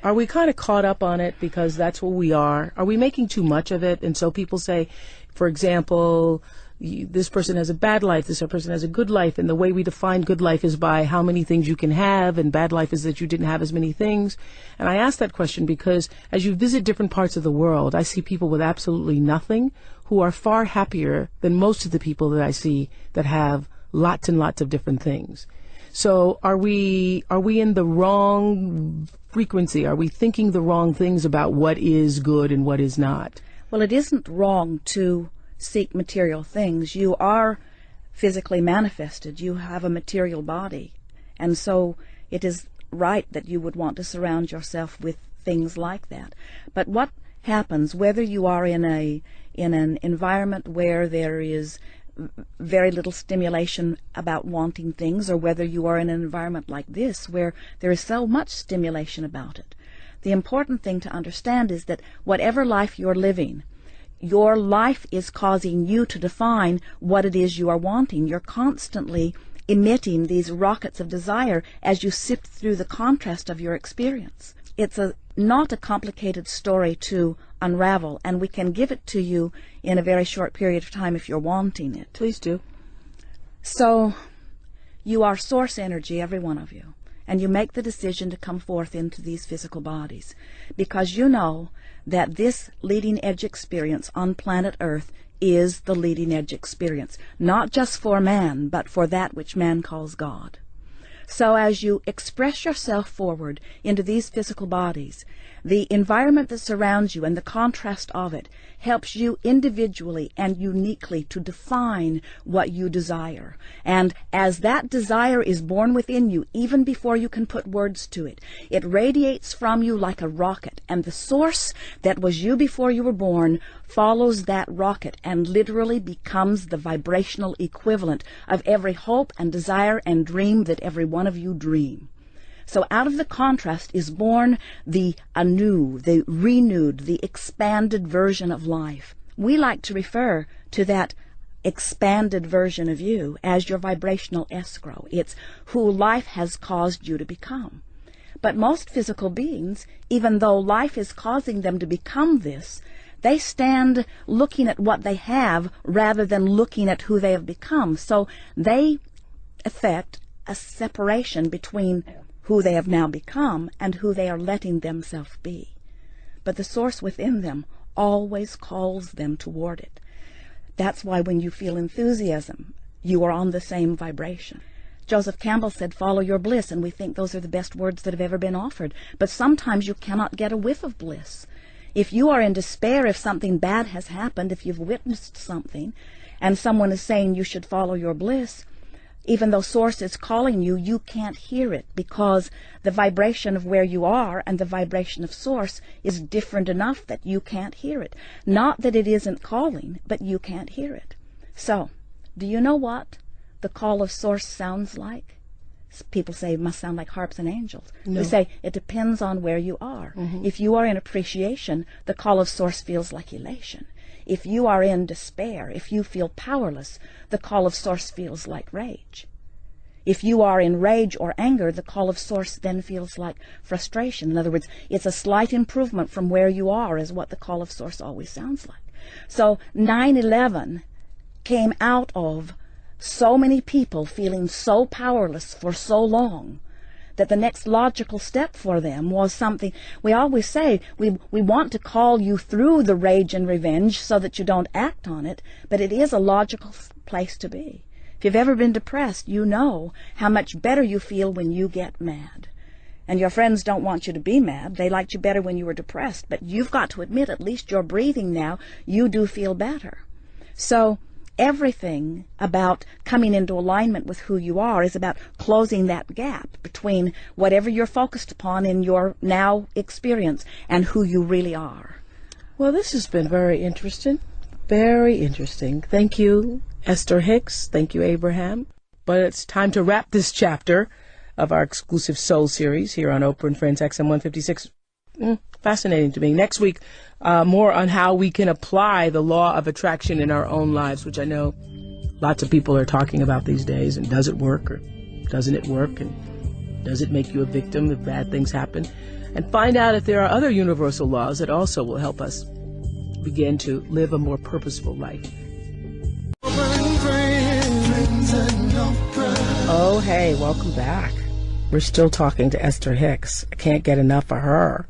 Are we kind of caught up on it because that's what we are? Are we making too much of it? And so people say, for example, this person has a bad life, this person has a good life, and the way we define good life is by how many things you can have, and bad life is that you didn't have as many things. And I ask that question because as you visit different parts of the world, I see people with absolutely nothing who are far happier than most of the people that I see that have lots and lots of different things. So are we in the wrong frequency? Are we thinking the wrong things about what is good and what is not? Well, it isn't wrong to seek material things. You are physically manifested. You have a material body. And so it is right that you would want to surround yourself with things like that. But what happens, whether you are in an environment where there is very little stimulation about wanting things, or whether you are in an environment like this where there is so much stimulation about it, the important thing to understand is that whatever life you're living, your life is causing you to define what it is you are wanting. You're constantly emitting these rockets of desire as you sift through the contrast of your experience. It's not a complicated story to unravel, and we can give it to you in a very short period of time if you're wanting it. Please do. So, you are source energy, every one of you, and you make the decision to come forth into these physical bodies because you know that this leading edge experience on planet Earth is the leading edge experience, not just for man, but for that which man calls God. So as you express yourself forward into these physical bodies, the environment that surrounds you and the contrast of it helps you individually and uniquely to define what you desire. And as that desire is born within you, even before you can put words to it, it radiates from you like a rocket. And the source that was you before you were born follows that rocket and literally becomes the vibrational equivalent of every hope and desire and dream that every one of you dream. So out of the contrast is born the anew, the renewed, the expanded version of life. We like to refer to that expanded version of you as your vibrational escrow. It's who life has caused you to become. But most physical beings, even though life is causing them to become this, They stand looking at what they have rather than looking at who they have become. So they affect a separation between who they have now become and who they are letting themselves be. But the source within them always calls them toward it. That's why when you feel enthusiasm, you are on the same vibration. Joseph Campbell said, follow your bliss, and we think those are the best words that have ever been offered. But sometimes you cannot get a whiff of bliss. If you are in despair, if something bad has happened, if you've witnessed something, and someone is saying you should follow your bliss, even though Source is calling you, you can't hear it because the vibration of where you are and the vibration of Source is different enough that you can't hear it. Not that it isn't calling, but you can't hear it. So, do you know what the call of Source sounds like? People say it must sound like harps and angels. No. We say it depends on where you are. Mm-hmm. If you are in appreciation, the call of Source feels like elation. If you are in despair, if you feel powerless, the call of Source feels like rage. If you are in rage or anger, the call of Source then feels like frustration. In other words, it's a slight improvement from where you are is what the call of Source always sounds like. So 9/11 came out of so many people feeling so powerless for so long that the next logical step for them was something. We always say we want to call you through the rage and revenge so that you don't act on it, but it is a logical place to be. If you've ever been depressed, you know how much better you feel when you get mad. And your friends don't want you to be mad. They liked you better when you were depressed, but you've got to admit, at least you're breathing now, you do feel better. So everything about coming into alignment with who you are is about closing that gap between whatever you're focused upon in your now experience and who you really are. Well, this has been very interesting. Very interesting. Thank you, Esther Hicks. Thank you, Abraham. But it's time to wrap this chapter of our exclusive Soul series here on Oprah and Friends XM 156. Fascinating to me. Next week, more on how we can apply the law of attraction in our own lives, which I know lots of people are talking about these days. And does it work or doesn't it work? And does it make you a victim if bad things happen? And find out if there are other universal laws that also will help us begin to live a more purposeful life. Oh, hey, welcome back. We're still talking to Esther Hicks. I can't get enough of her,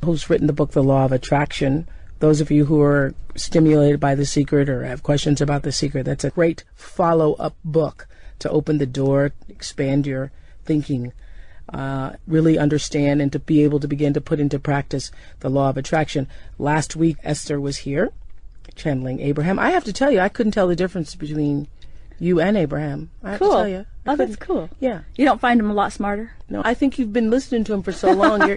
who's written the book, The Law of Attraction. Those of you who are stimulated by The Secret or have questions about The Secret, that's a great follow-up book to open the door, expand your thinking, really understand and to be able to begin to put into practice the law of attraction. Last week, Esther was here, channeling Abraham. I have to tell you, I couldn't tell the difference between you and Abraham. I have to tell you. Oh, that's cool. Yeah. You don't find him a lot smarter? No, I think you've been listening to him for so long.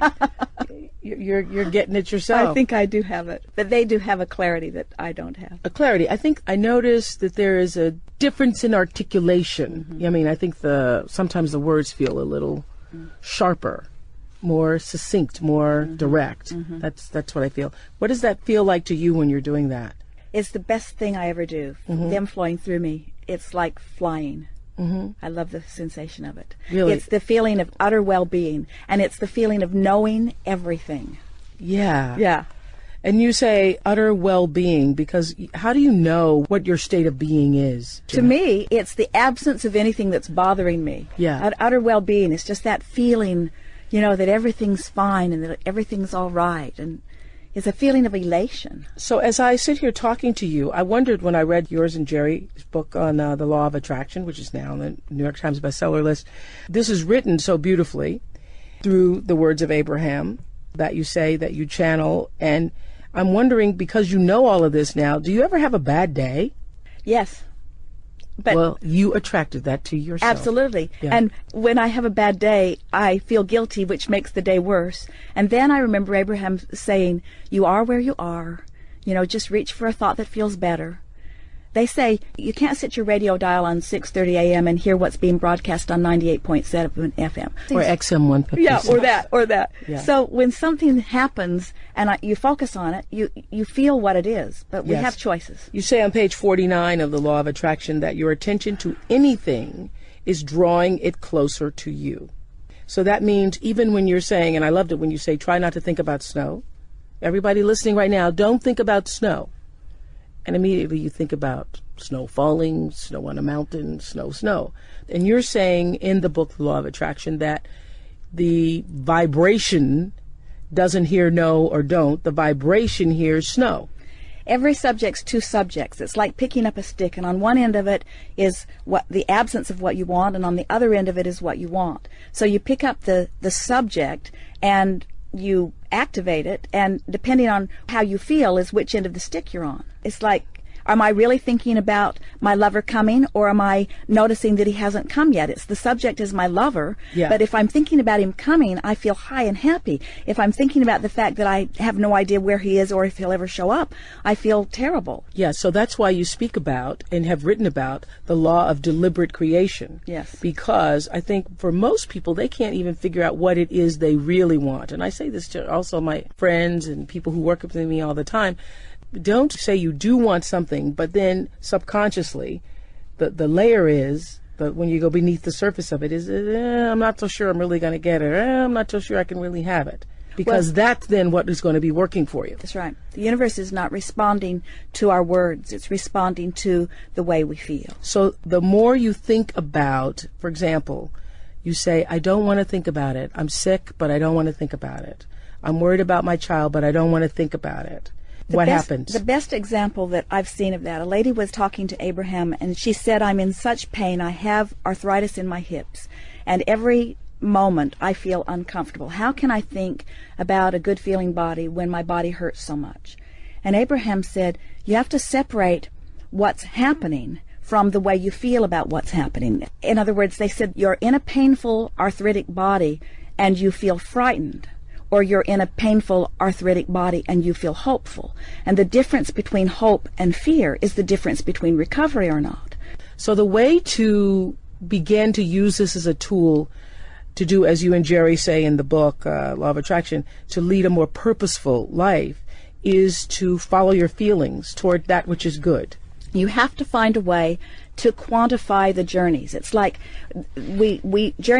You're getting it yourself. I think I do have it, but they do have a clarity that I don't have. A clarity. I think I noticed that there is a difference in articulation. Mm-hmm. I mean, I think sometimes the words feel a little sharper, more succinct, more direct. Mm-hmm. That's what I feel. What does that feel like to you when you're doing that? It's the best thing I ever do. Mm-hmm. Them flowing through me. It's like flying. Mm-hmm. I love the sensation of it. Really? It's the feeling of utter well-being, and it's the feeling of knowing everything. Yeah. Yeah. And you say utter well-being because how do you know what your state of being is? To me, it's the absence of anything that's bothering me. Yeah. Utter well-being. It's just that feeling, that everything's fine and that everything's all right. And it's a feeling of elation. So as I sit here talking to you, I wondered when I read yours and Jerry's book on the law of attraction, which is now on the New York Times bestseller list. This is written so beautifully through the words of Abraham that you say, that you channel. And I'm wondering, because you know all of this now, do you ever have a bad day? Yes. But well, you attracted that to yourself. Absolutely. Yeah. And when I have a bad day, I feel guilty, which makes the day worse. And then I remember Abraham saying, you are where you are. Just reach for a thought that feels better. They say you can't sit your radio dial on 6:30 a.m. and hear what's being broadcast on 98.7 FM. Or XM 156. Yeah, or that. Yeah. So when something happens and you focus on it, you feel what it is. But we have choices. You say on page 49 of the Law of Attraction that your attention to anything is drawing it closer to you. So that means even when you're saying, and I loved it when you say, try not to think about snow, Everybody listening right now, don't think about snow. And immediately you think about snow falling, snow on a mountain, snow. And you're saying in the book, The Law of Attraction, that the vibration doesn't hear no or don't. The vibration hears snow. Every subject's two subjects. It's like picking up a stick, and on one end of it is what the absence of what you want, and on the other end of it is what you want. So you pick up the subject and you activate it, and depending on how you feel is which end of the stick you're on. It's like, am I really thinking about my lover coming, or am I noticing that he hasn't come yet? It's the subject is my lover, but if I'm thinking about him coming, I feel high and happy. If I'm thinking about the fact that I have no idea where he is or if he'll ever show up, I feel terrible. Yeah, so that's why you speak about and have written about the law of deliberate creation. Yes. Because I think for most people, they can't even figure out what it is they really want. And I say this to also my friends and people who work with me all the time. Don't say you do want something, but then subconsciously, the layer is, when you go beneath the surface of it, is, I'm not so sure I'm really going to get it. I'm not so sure I can really have it. Because that's then what is going to be working for you. That's right. The universe is not responding to our words. It's responding to the way we feel. So the more you think about, for example, you say, I don't want to think about it. I'm sick, but I don't want to think about it. I'm worried about my child, but I don't want to think about it. What happens? The best example that I've seen of that, a lady was talking to Abraham, and she said, I'm in such pain. I have arthritis in my hips, and every moment I feel uncomfortable. How can I think about a good feeling body when my body hurts so much? And Abraham said, you have to separate what's happening from the way you feel about what's happening. In other words, they said, you're in a painful arthritic body and you feel frightened, or you're in a painful arthritic body and you feel hopeful. And the difference between hope and fear is the difference between recovery or not. So the way to begin to use this as a tool to do, as you and Jerry say in the book, Law of Attraction, to lead a more purposeful life is to follow your feelings toward that which is good. You have to find a way to quantify the journeys. It's like Jerry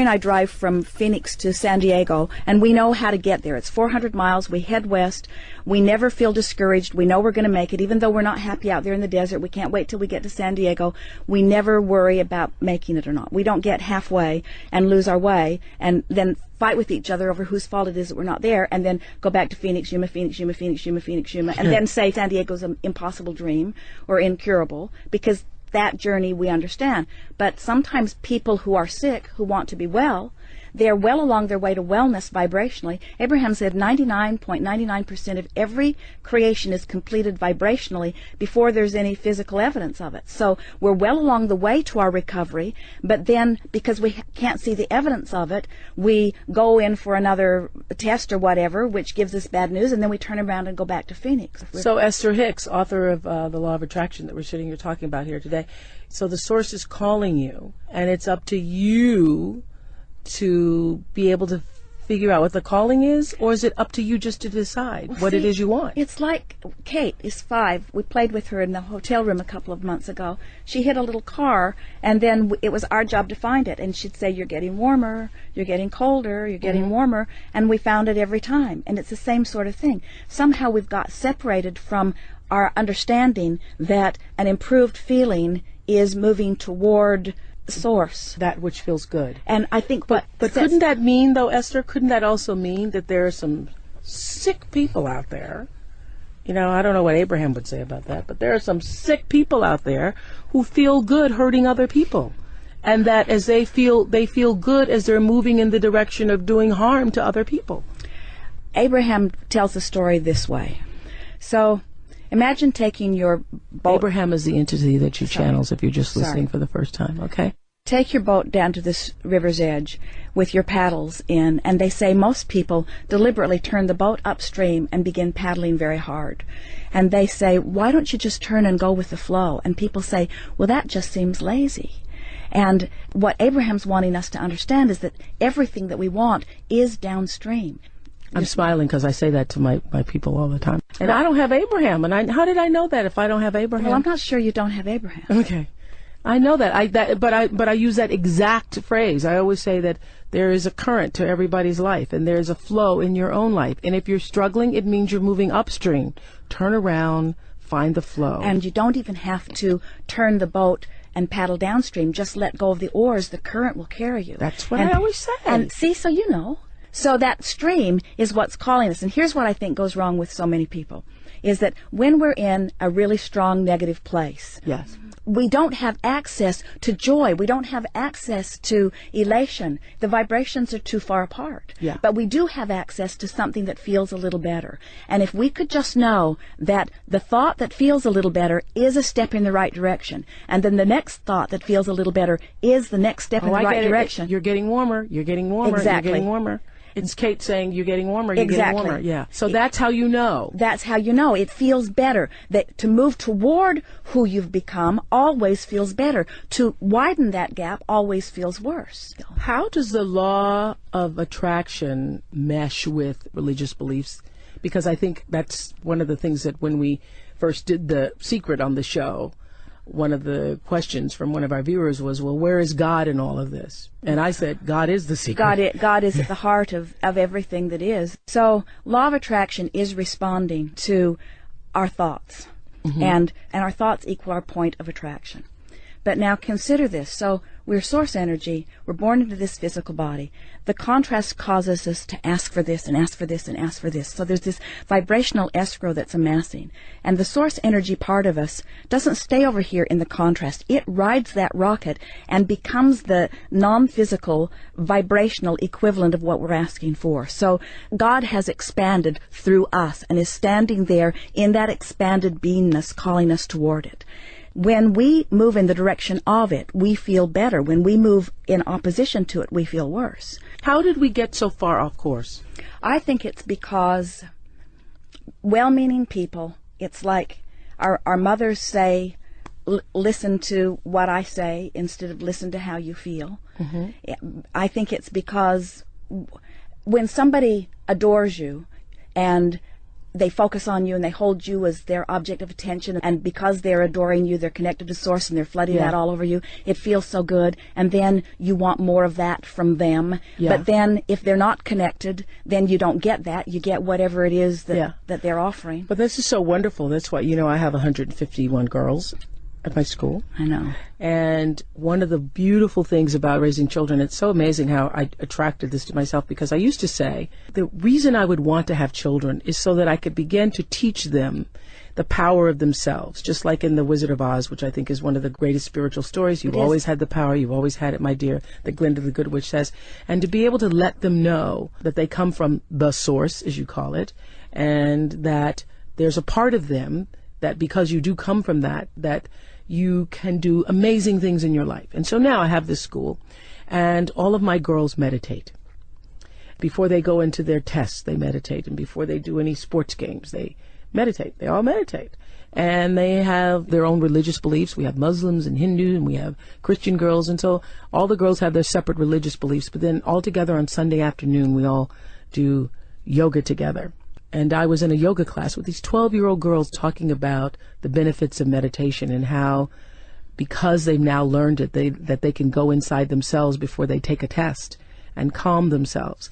and I drive from Phoenix to San Diego, and we know how to get there. It's 400 miles. We head west. We never feel discouraged. We know we're going to make it. Even though we're not happy out there in the desert, we can't wait till we get to San Diego. We never worry about making it or not. We don't get halfway and lose our way and then fight with each other over whose fault it is that we're not there, and then go back to Phoenix, Yuma, Phoenix, Yuma, Phoenix, Yuma, Phoenix, Yuma, and then say San Diego's an impossible dream or incurable, because that journey we understand. But sometimes people who are sick, who want to be well, they're well along their way to wellness vibrationally. Abraham said 99.99% of every creation is completed vibrationally before there's any physical evidence of it. So we're well along the way to our recovery, but then because we can't see the evidence of it, we go in for another test or whatever, which gives us bad news, and then we turn around and go back to Phoenix. So Esther Hicks, author of The Law of Attraction that we're sitting here talking about here today, so the source is calling you, and it's up to you to be able to figure out what the calling is, or is it up to you just to decide what it is you want? It's like Kate is 5. We played with her in the hotel room a couple of months ago. She hit a little car, and then it was our job to find it. And she'd say, you're getting warmer, you're getting colder, you're getting warmer, and we found it every time. And it's the same sort of thing. Somehow we've got separated from our understanding that an improved feeling is moving toward source, that which feels good. And I think but couldn't that mean, though, Esther, couldn't that also mean that there are some sick people out there? You know, I don't know what Abraham would say about that, but there are some sick people out there who feel good hurting other people, and that as they feel good as they're moving in the direction of doing harm to other people. Abraham tells the story this way. So imagine taking your boat. Abraham is the entity that you channels if you're just listening for the first time, okay? Take your boat down to this river's edge with your paddles in, and they say most people deliberately turn the boat upstream and begin paddling very hard. And they say, why don't you just turn and go with the flow? And people say, well, that just seems lazy. And what Abraham's wanting us to understand is that everything that we want is downstream. I'm smiling because I say that to my people all the time. And I don't have Abraham. And how did I know that if I don't have Abraham? Well, I'm not sure you don't have Abraham. Okay. I know that. But I use that exact phrase. I always say that there is a current to everybody's life, and there's a flow in your own life. And if you're struggling, it means you're moving upstream. Turn around, find the flow. And you don't even have to turn the boat and paddle downstream. Just let go of the oars. The current will carry you. That's what I always say. And see, so you know. So that stream is what's calling us. And here's what I think goes wrong with so many people, is that when we're in a really strong negative place, yes, we don't have access to joy. We don't have access to elation. The vibrations are too far apart. Yeah. But we do have access to something that feels a little better. And if we could just know that the thought that feels a little better is a step in the right direction, and then the next thought that feels a little better is the next step in the right direction. You're getting warmer. You're getting warmer. Exactly. You're getting warmer. It's Kate saying, you're getting warmer, you're Exactly. getting warmer. Yeah. So that's how you know. That's how you know. It feels better. That to move toward who you've become always feels better. To widen that gap always feels worse. How does the law of attraction mesh with religious beliefs? Because I think that's one of the things that when we first did The Secret on the show, one of the questions from one of our viewers was, well, where is God in all of this? And I said, God is the secret. God is at the heart of everything that is. So law of attraction is responding to our thoughts. Mm-hmm. And our thoughts equal our point of attraction. But now consider this. So we're source energy. We're born into this physical body. The contrast causes us to ask for this and ask for this and ask for this. So there's this vibrational escrow that's amassing. And the source energy part of us doesn't stay over here in the contrast. It rides that rocket and becomes the non-physical vibrational equivalent of what we're asking for. So God has expanded through us and is standing there in that expanded beingness calling us toward it. When we move in the direction of it, we feel better. When we move in opposition to it, we feel worse. How did we get so far off course? I think it's because well-meaning people, it's like our mothers say, listen to what I say instead of listen to how you feel. Mm-hmm. I think it's because when somebody adores you and they focus on you and they hold you as their object of attention, and because they're adoring you, they're connected to source and they're flooding that all over you. It feels so good, and then you want more of that from them. Yeah. But then if they're not connected, then you don't get that. You get whatever it is that they're offering. But this is so wonderful. That's why, I have 151 girls at my school. I know. And one of the beautiful things about raising children, it's so amazing how I attracted this to myself, because I used to say the reason I would want to have children is so that I could begin to teach them the power of themselves, just like in The Wizard of Oz, which I think is one of the greatest spiritual stories. You've always had the power. You've always had it, my dear, that Glinda the Good Witch says. And to be able to let them know that they come from the source, as you call it, and that there's a part of them that because you do come from that you can do amazing things in your life. And so now I have this school, and all of my girls meditate. Before they go into their tests, they meditate. And before they do any sports games, they meditate. They all meditate. And they have their own religious beliefs. We have Muslims and Hindus, and we have Christian girls. And so all the girls have their separate religious beliefs. But then all together on Sunday afternoon, we all do yoga together. And I was in a yoga class with these 12-year-old girls talking about the benefits of meditation and how, because they've now learned it, that they can go inside themselves before they take a test and calm themselves.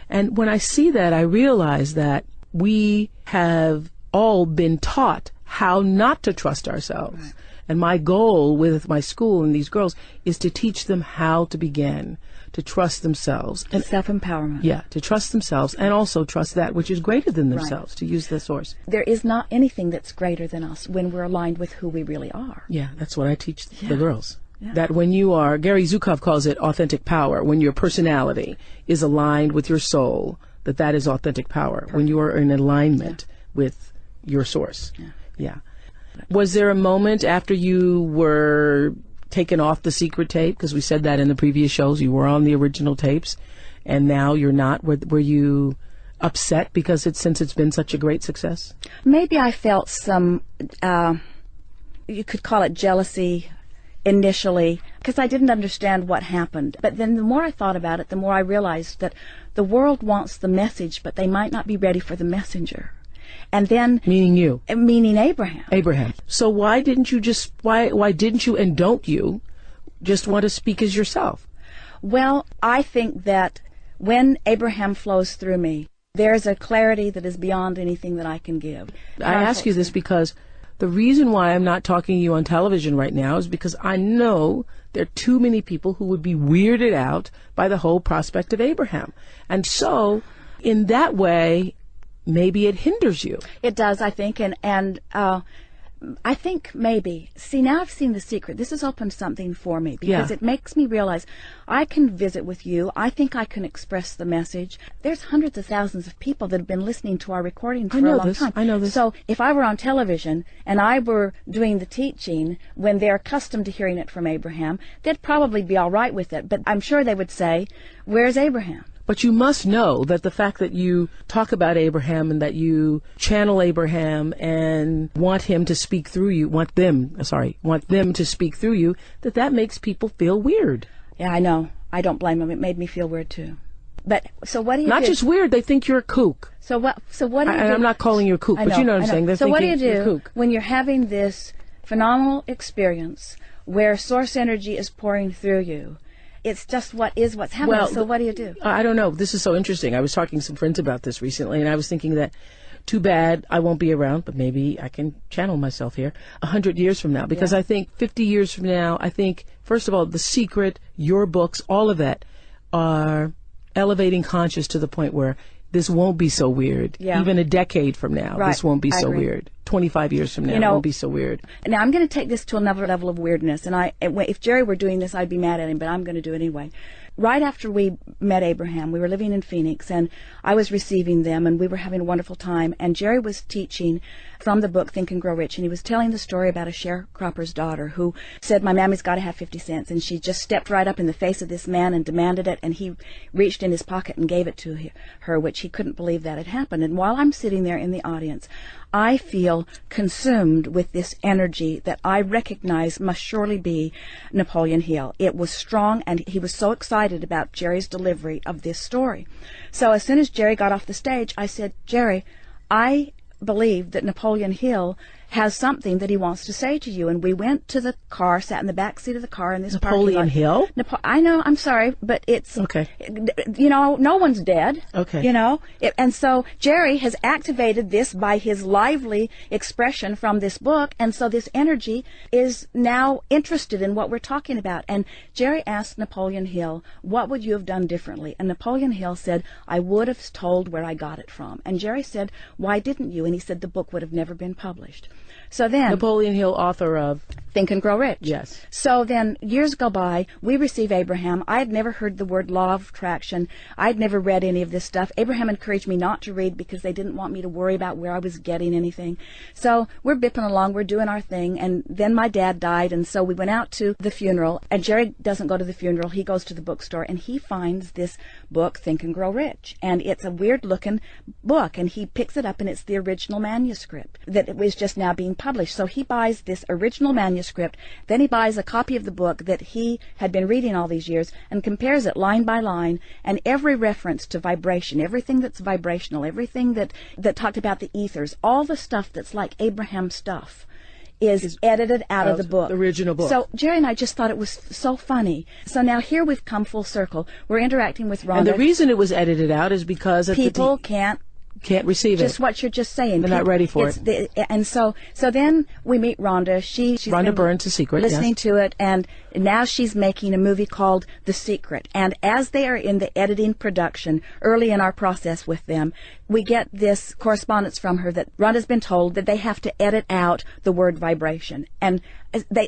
And when I see that, I realize that we have all been taught how not to trust ourselves. Right. And my goal with my school and these girls is to teach them how to begin to trust themselves. And self-empowerment. Yeah, to trust themselves and also trust that which is greater than themselves, to use the source. There is not anything that's greater than us when we're aligned with who we really are. Yeah, that's what I teach the girls. Yeah. That when you are, Gary Zukov calls it authentic power, when your personality is aligned with your soul, that is authentic power. Perfect. When you are in alignment with your source. Yeah. Was there a moment after you were taken off the secret tape, because we said that in the previous shows, you were on the original tapes, and now you're not? Were you upset because since it's been such a great success? Maybe I felt some, you could call it jealousy initially, because I didn't understand what happened. But then the more I thought about it, the more I realized that the world wants the message, but they might not be ready for the messenger. And then... Meaning you. Meaning Abraham. Abraham. So why didn't you why didn't you and don't you just want to speak as yourself? Well, I think that when Abraham flows through me, there's a clarity that is beyond anything that I can give. I ask you this because the reason why I'm not talking to you on television right now is because I know there are too many people who would be weirded out by the whole prospect of Abraham. And so, in that way, maybe it hinders you. It does, I think, and I think maybe. See, now I've seen The Secret. This has opened something for me because it makes me realize I can visit with you. I think I can express the message. There's hundreds of thousands of people that have been listening to our recordings for a long time. I know this. So if I were on television and I were doing the teaching when they're accustomed to hearing it from Abraham, they'd probably be all right with it. But I'm sure they would say, "Where's Abraham?" But you must know that the fact that you talk about Abraham and that you channel Abraham and want him to speak through you, want them to speak through you, that makes people feel weird. Yeah, I know. I don't blame them. It made me feel weird too. But so what do you do? Not just weird, they think you're a kook. So what do you do? And I'm not calling you a kook, but you know what I'm saying. They're so what do you thinking you're a do kook. when you're having this phenomenal experience where source energy is pouring through you? It's just what's happening. Well, so what do you do? I don't know. This is so interesting. I was talking to some friends about this recently, and I was thinking that too bad I won't be around, but maybe I can channel myself here 100 years from now. Because I think 50 years from now, I think, first of all, The Secret, your books, all of that are elevating conscious to the point where this won't be so weird. Yeah. Even a decade from now, this won't be so weird. 25 years from now, it won't be so weird. Now, I'm going to take this to another level of weirdness. And if Jerry were doing this, I'd be mad at him, but I'm going to do it anyway. Right after we met Abraham, we were living in Phoenix, and I was receiving them, and we were having a wonderful time. And Jerry was teaching from the book Think and Grow Rich, and he was telling the story about a sharecropper's daughter who said, "My mammy's got to have 50 cents." And she just stepped right up in the face of this man and demanded it, and he reached in his pocket and gave it to her, which he couldn't believe that had happened. And while I'm sitting there in the audience, I feel consumed with this energy that I recognize must surely be Napoleon Hill. It was strong, and he was so excited about Jerry's delivery of this story. So as soon as Jerry got off the stage, I said, "Jerry, I believe that Napoleon Hill has something that he wants to say to you." And we went to the car, sat in the back seat of the car in this Napoleon Hill? I know, I'm sorry, but it's... Okay. You know, no one's dead. Okay. You know? And so Jerry has activated this by his lively expression from this book, and so this energy is now interested in what we're talking about. And Jerry asked Napoleon Hill, "What would you have done differently?" And Napoleon Hill said, "I would have told where I got it from." And Jerry said, "Why didn't you?" And he said, "The book would have never been published." So then... Napoleon Hill, author of... Think and Grow Rich. Yes. So then years go by, we receive Abraham. I had never heard the word law of attraction. I'd never read any of this stuff. Abraham encouraged me not to read because they didn't want me to worry about where I was getting anything. So we're bipping along, we're doing our thing, and then my dad died, and so we went out to the funeral, and Jerry doesn't go to the funeral, he goes to the bookstore, and he finds this book, Think and Grow Rich, and it's a weird-looking book, and he picks it up, and it's the original manuscript that it was just now being published. So he buys this original manuscript, then he buys a copy of the book that he had been reading all these years and compares it line by line, and every reference to vibration, everything that's vibrational, everything that talked about the ethers, all the stuff that's like Abraham stuff is edited out of the book. The original book. So Jerry and I just thought it was so funny. So now here we've come full circle. We're interacting with Rhonda. And the reason it was edited out is because... people can't receive it. Just what you're just saying. They're not ready for it. And so then we meet Rhonda. She's Rhonda Burns, The Secret. Listening to it, and now she's making a movie called The Secret. And as they are in the editing production, early in our process with them, we get this correspondence from her that Rhonda's been told that they have to edit out the word vibration. And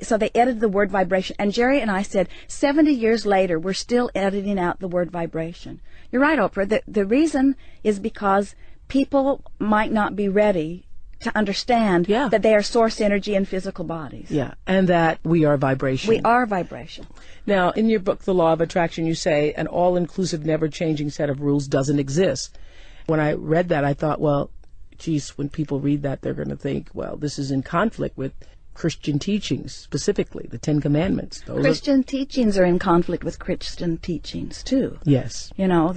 so they edited the word vibration. And Jerry and I said, 70 years later, we're still editing out the word vibration. You're right, Oprah. The reason is because people might not be ready to understand that they are source energy in physical bodies. Yeah, and that we are vibration. We are vibration. Now, in your book, The Law of Attraction, you say an all-inclusive, never-changing set of rules doesn't exist. When I read that, I thought, well, geez, when people read that, they're going to think, well, this is in conflict with Christian teachings, specifically the Ten Commandments. Christian teachings are in conflict with Christian teachings, too. Yes. You know,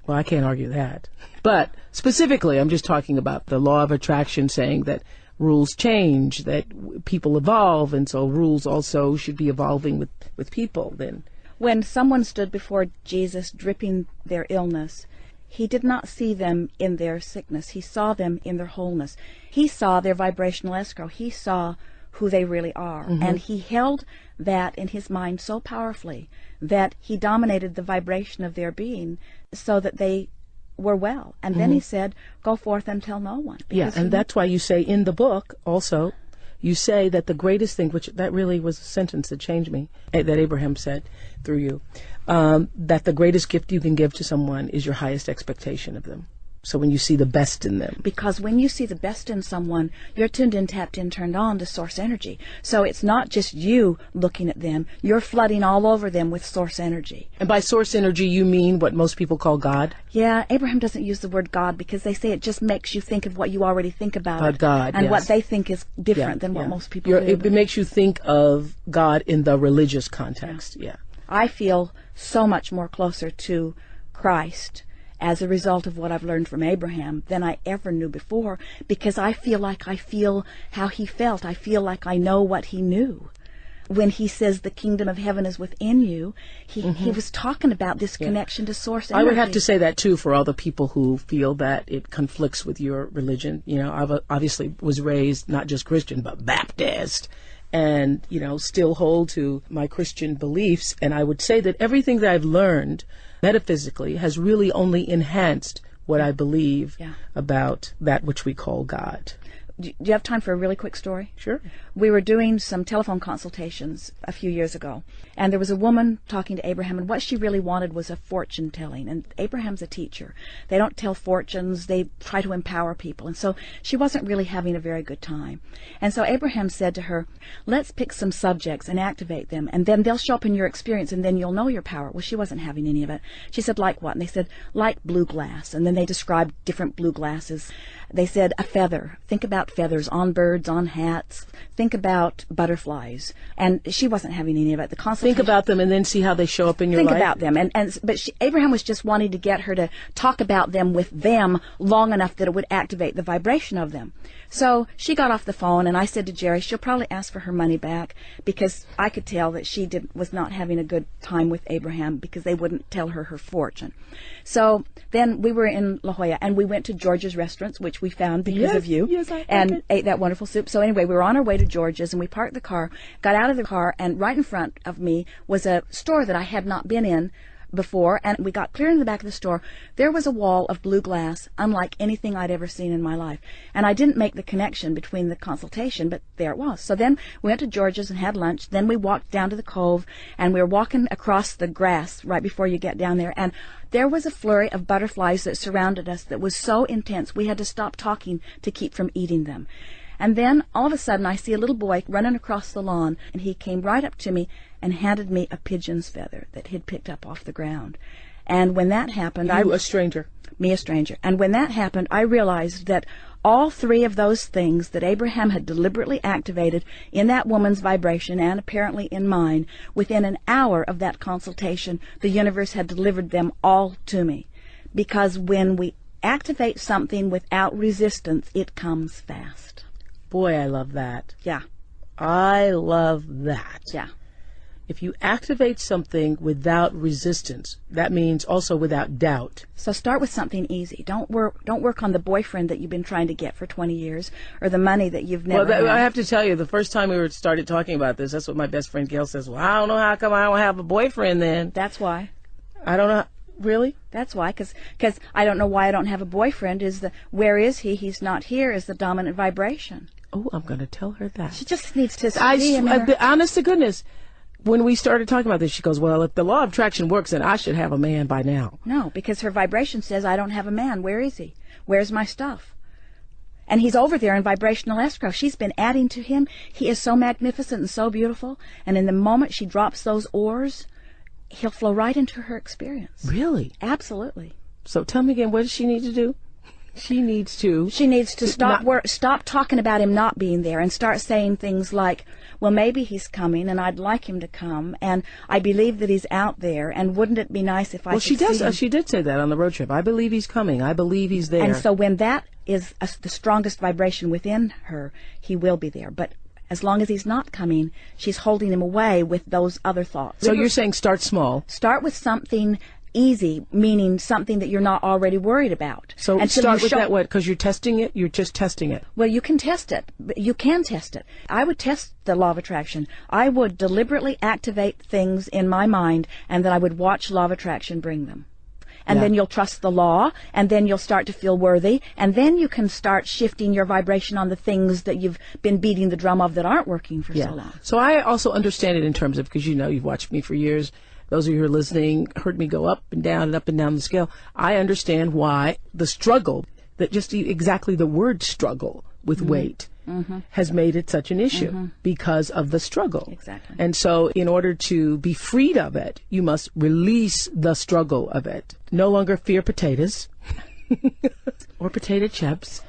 well, I can't argue that. But specifically, I'm just talking about the law of attraction saying that rules change, that people evolve, and so rules also should be evolving with people then. When someone stood before Jesus dripping their illness, he did not see them in their sickness. He saw them in their wholeness. He saw their vibrational escrow. He saw who they really are. Mm-hmm. And he held that in his mind so powerfully that he dominated the vibration of their being so that they were well. And then he said, go forth and tell no one. Yeah, and that's why you say in the book also, you say that the greatest thing, which that really was a sentence that changed me, that Abraham said through you, that the greatest gift you can give to someone is your highest expectation of them. So when you see the best in them. Because when you see the best in someone, you're tuned in, tapped in, turned on to source energy. So it's not just you looking at them, you're flooding all over them with source energy. And by source energy, you mean what most people call God? Yeah, Abraham doesn't use the word God because they say it just makes you think of what you already think about God, and yes. what they think is different than what most people do. It makes you think of God in the religious context, yeah. I feel so much more closer to Christ as a result of what I've learned from Abraham than I ever knew before, because I feel like I feel how he felt. I feel like I know what he knew. When he says the kingdom of heaven is within you, he was talking about this connection to source energy. I would have to say that, too, for all the people who feel that it conflicts with your religion. You know, I obviously was raised not just Christian, but Baptist, and, you know, still hold to my Christian beliefs. And I would say that everything that I've learned metaphysically has really only enhanced what I believe about that which we call God. Do you have time for a really quick story? Sure. We were doing some telephone consultations a few years ago, and there was a woman talking to Abraham, and what she really wanted was a fortune telling. And Abraham's a teacher. They don't tell fortunes. They try to empower people. And so she wasn't really having a very good time. And so Abraham said to her, let's pick some subjects and activate them, and then they'll show up in your experience, and then you'll know your power. Well, she wasn't having any of it. She said, like what? And they said, like blue glass. And then they described different blue glasses. They said, a feather. Think about feathers on birds, on hats. Think about butterflies. And she wasn't having any of it. The consultation. Think about them and then see how they show up in your life. Think about them. But Abraham was just wanting to get her to talk about them with them long enough that it would activate the vibration of them. So she got off the phone, and I said to Jerry, she'll probably ask for her money back, because I could tell that she was not having a good time with Abraham because they wouldn't tell her her fortune. So then we were in La Jolla, and we went to George's restaurants, which we found because of you, and ate that wonderful soup. So anyway, we were on our way to George's, and we parked the car, got out of the car, and right in front of me was a store that I had not been in before, and we got clear in the back of the store. There was a wall of blue glass unlike anything I'd ever seen in my life, and I didn't make the connection between the consultation, but there it was. So then we went to George's and had lunch. Then we walked down to the cove, and we were walking across the grass right before you get down there, and there was a flurry of butterflies that surrounded us that was so intense we had to stop talking to keep from eating them. And then, all of a sudden, I see a little boy running across the lawn, and he came right up to me and handed me a pigeon's feather that he'd picked up off the ground. And when that happened... You, a stranger. Me, a stranger. And when that happened, I realized that all three of those things that Abraham had deliberately activated in that woman's vibration, and apparently in mine, within an hour of that consultation, the universe had delivered them all to me. Because when we activate something without resistance, it comes fast. Boy, I love that. Yeah. I love that. Yeah. If you activate something without resistance, that means also without doubt. So start with something easy. Don't work on the boyfriend that you've been trying to get for 20 years, or the money that you've never had. I have to tell you, the first time we started talking about this, that's what my best friend Gail says. Well, I don't know how come I don't have a boyfriend then. That's why. I don't know. Really? That's why, because I don't know why I don't have a boyfriend. Where is he? He's not here is the dominant vibration. Oh, I'm going to tell her that. She just needs to see him. Honest to goodness, when we started talking about this, she goes, well, if the law of attraction works, then I should have a man by now. No, because her vibration says, I don't have a man. Where is he? Where's my stuff? And he's over there in vibrational escrow. She's been adding to him. He is so magnificent and so beautiful. And in the moment she drops those oars, he'll flow right into her experience. Really? Absolutely. So tell me again, what does she need to do? She needs to stop talking about him not being there and start saying things like, well, maybe he's coming and I'd like him to come and I believe that he's out there and wouldn't it be nice if I could see him? She did say that on the road trip. I believe he's coming. I believe he's there. And so when that is the strongest vibration within her, he will be there. But as long as he's not coming, she's holding him away with those other thoughts. So you're saying start small. Start with something easy, meaning something that you're not already worried about. So start with that what? Because you're testing it? You're just testing it. Well, you can test it. You can test it. I would test the law of attraction. I would deliberately activate things in my mind, and then I would watch law of attraction bring them. And then you'll trust the law, and then you'll start to feel worthy, and then you can start shifting your vibration on the things that you've been beating the drum of that aren't working for so long. So I also understand it in terms of, because you've watched me for years. Those of you who are listening heard me go up and down the scale. I understand why the struggle, that just exactly the word struggle with weight has made it such an issue because of the struggle. Exactly. And so in order to be freed of it, you must release the struggle of it. No longer fear potatoes or potato chips.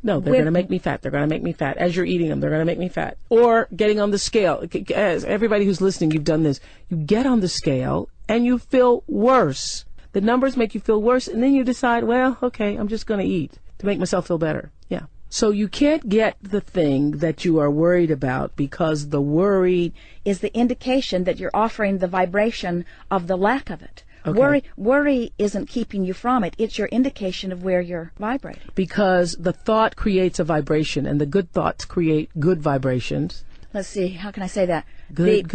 No, they're going to make me fat. They're going to make me fat. As you're eating them, they're going to make me fat. Or getting on the scale. As everybody who's listening, you've done this. You get on the scale and you feel worse. The numbers make you feel worse, and then you decide, well, okay, I'm just going to eat to make myself feel better. Yeah. So you can't get the thing that you are worried about because the worry is the indication that you're offering the vibration of the lack of it. Okay. Worry isn't keeping you from it. It's your indication of where you're vibrating. Because the thought creates a vibration, and the good thoughts create good vibrations. Let's see, how can I say that? Good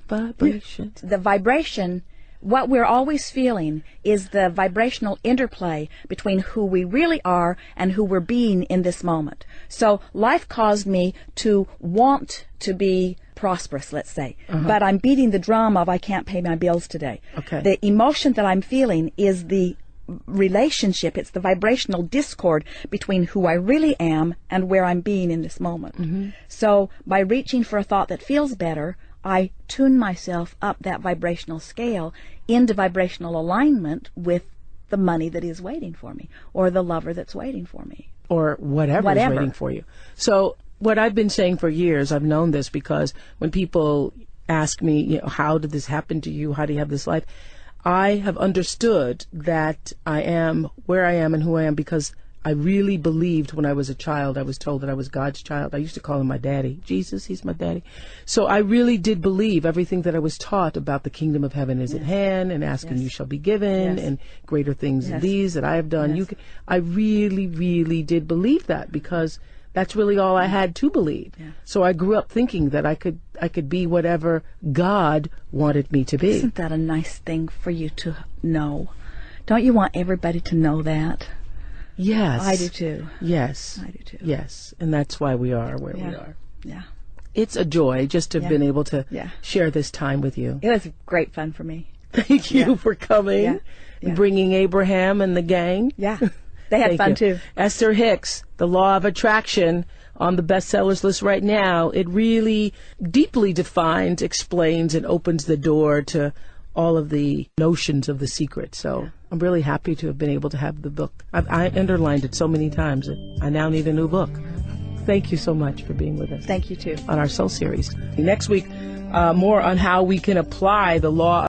vibrations. The vibration, what we're always feeling is the vibrational interplay between who we really are and who we're being in this moment. So life caused me to want to be prosperous, let's say, but I'm beating the drum of I can't pay my bills today. Okay. The emotion that I'm feeling is the relationship, it's the vibrational discord between who I really am and where I'm being in this moment. So by reaching for a thought that feels better, I tune myself up that vibrational scale into vibrational alignment with the money that is waiting for me, or the lover that's waiting for me, or whatever is waiting for you. So what I've been saying for years, I've known this because when people ask me, how did this happen to you? How do you have this life? I have understood that I am where I am and who I am because I really believed when I was a child. I was told that I was God's child. I used to call him my daddy. Jesus, he's my daddy. So I really did believe everything that I was taught about the kingdom of heaven is at hand, and asking you shall be given, and greater things than these that I have done. I really, really did believe that because that's really all I had to believe. So I grew up thinking that I could be whatever God wanted me to be. Isn't that a nice thing for you to know? Don't you want everybody to know that? Yes. I do too. Yes. I do too. Yes. And that's why we are where we are. Yeah. It's a joy just to have been able to share this time with you. It was great fun for me. Thank you for coming, bringing Abraham and the gang. Yeah. They had fun too. Esther Hicks, The Law of Attraction, on the bestsellers list right now. It really deeply defines, explains, and opens the door to all of the notions of the secret. So I'm really happy to have been able to have the book. I underlined it so many times that I now need a new book. Thank you so much for being with us. Thank you too. On our Soul series. Next week, more on how we can apply the law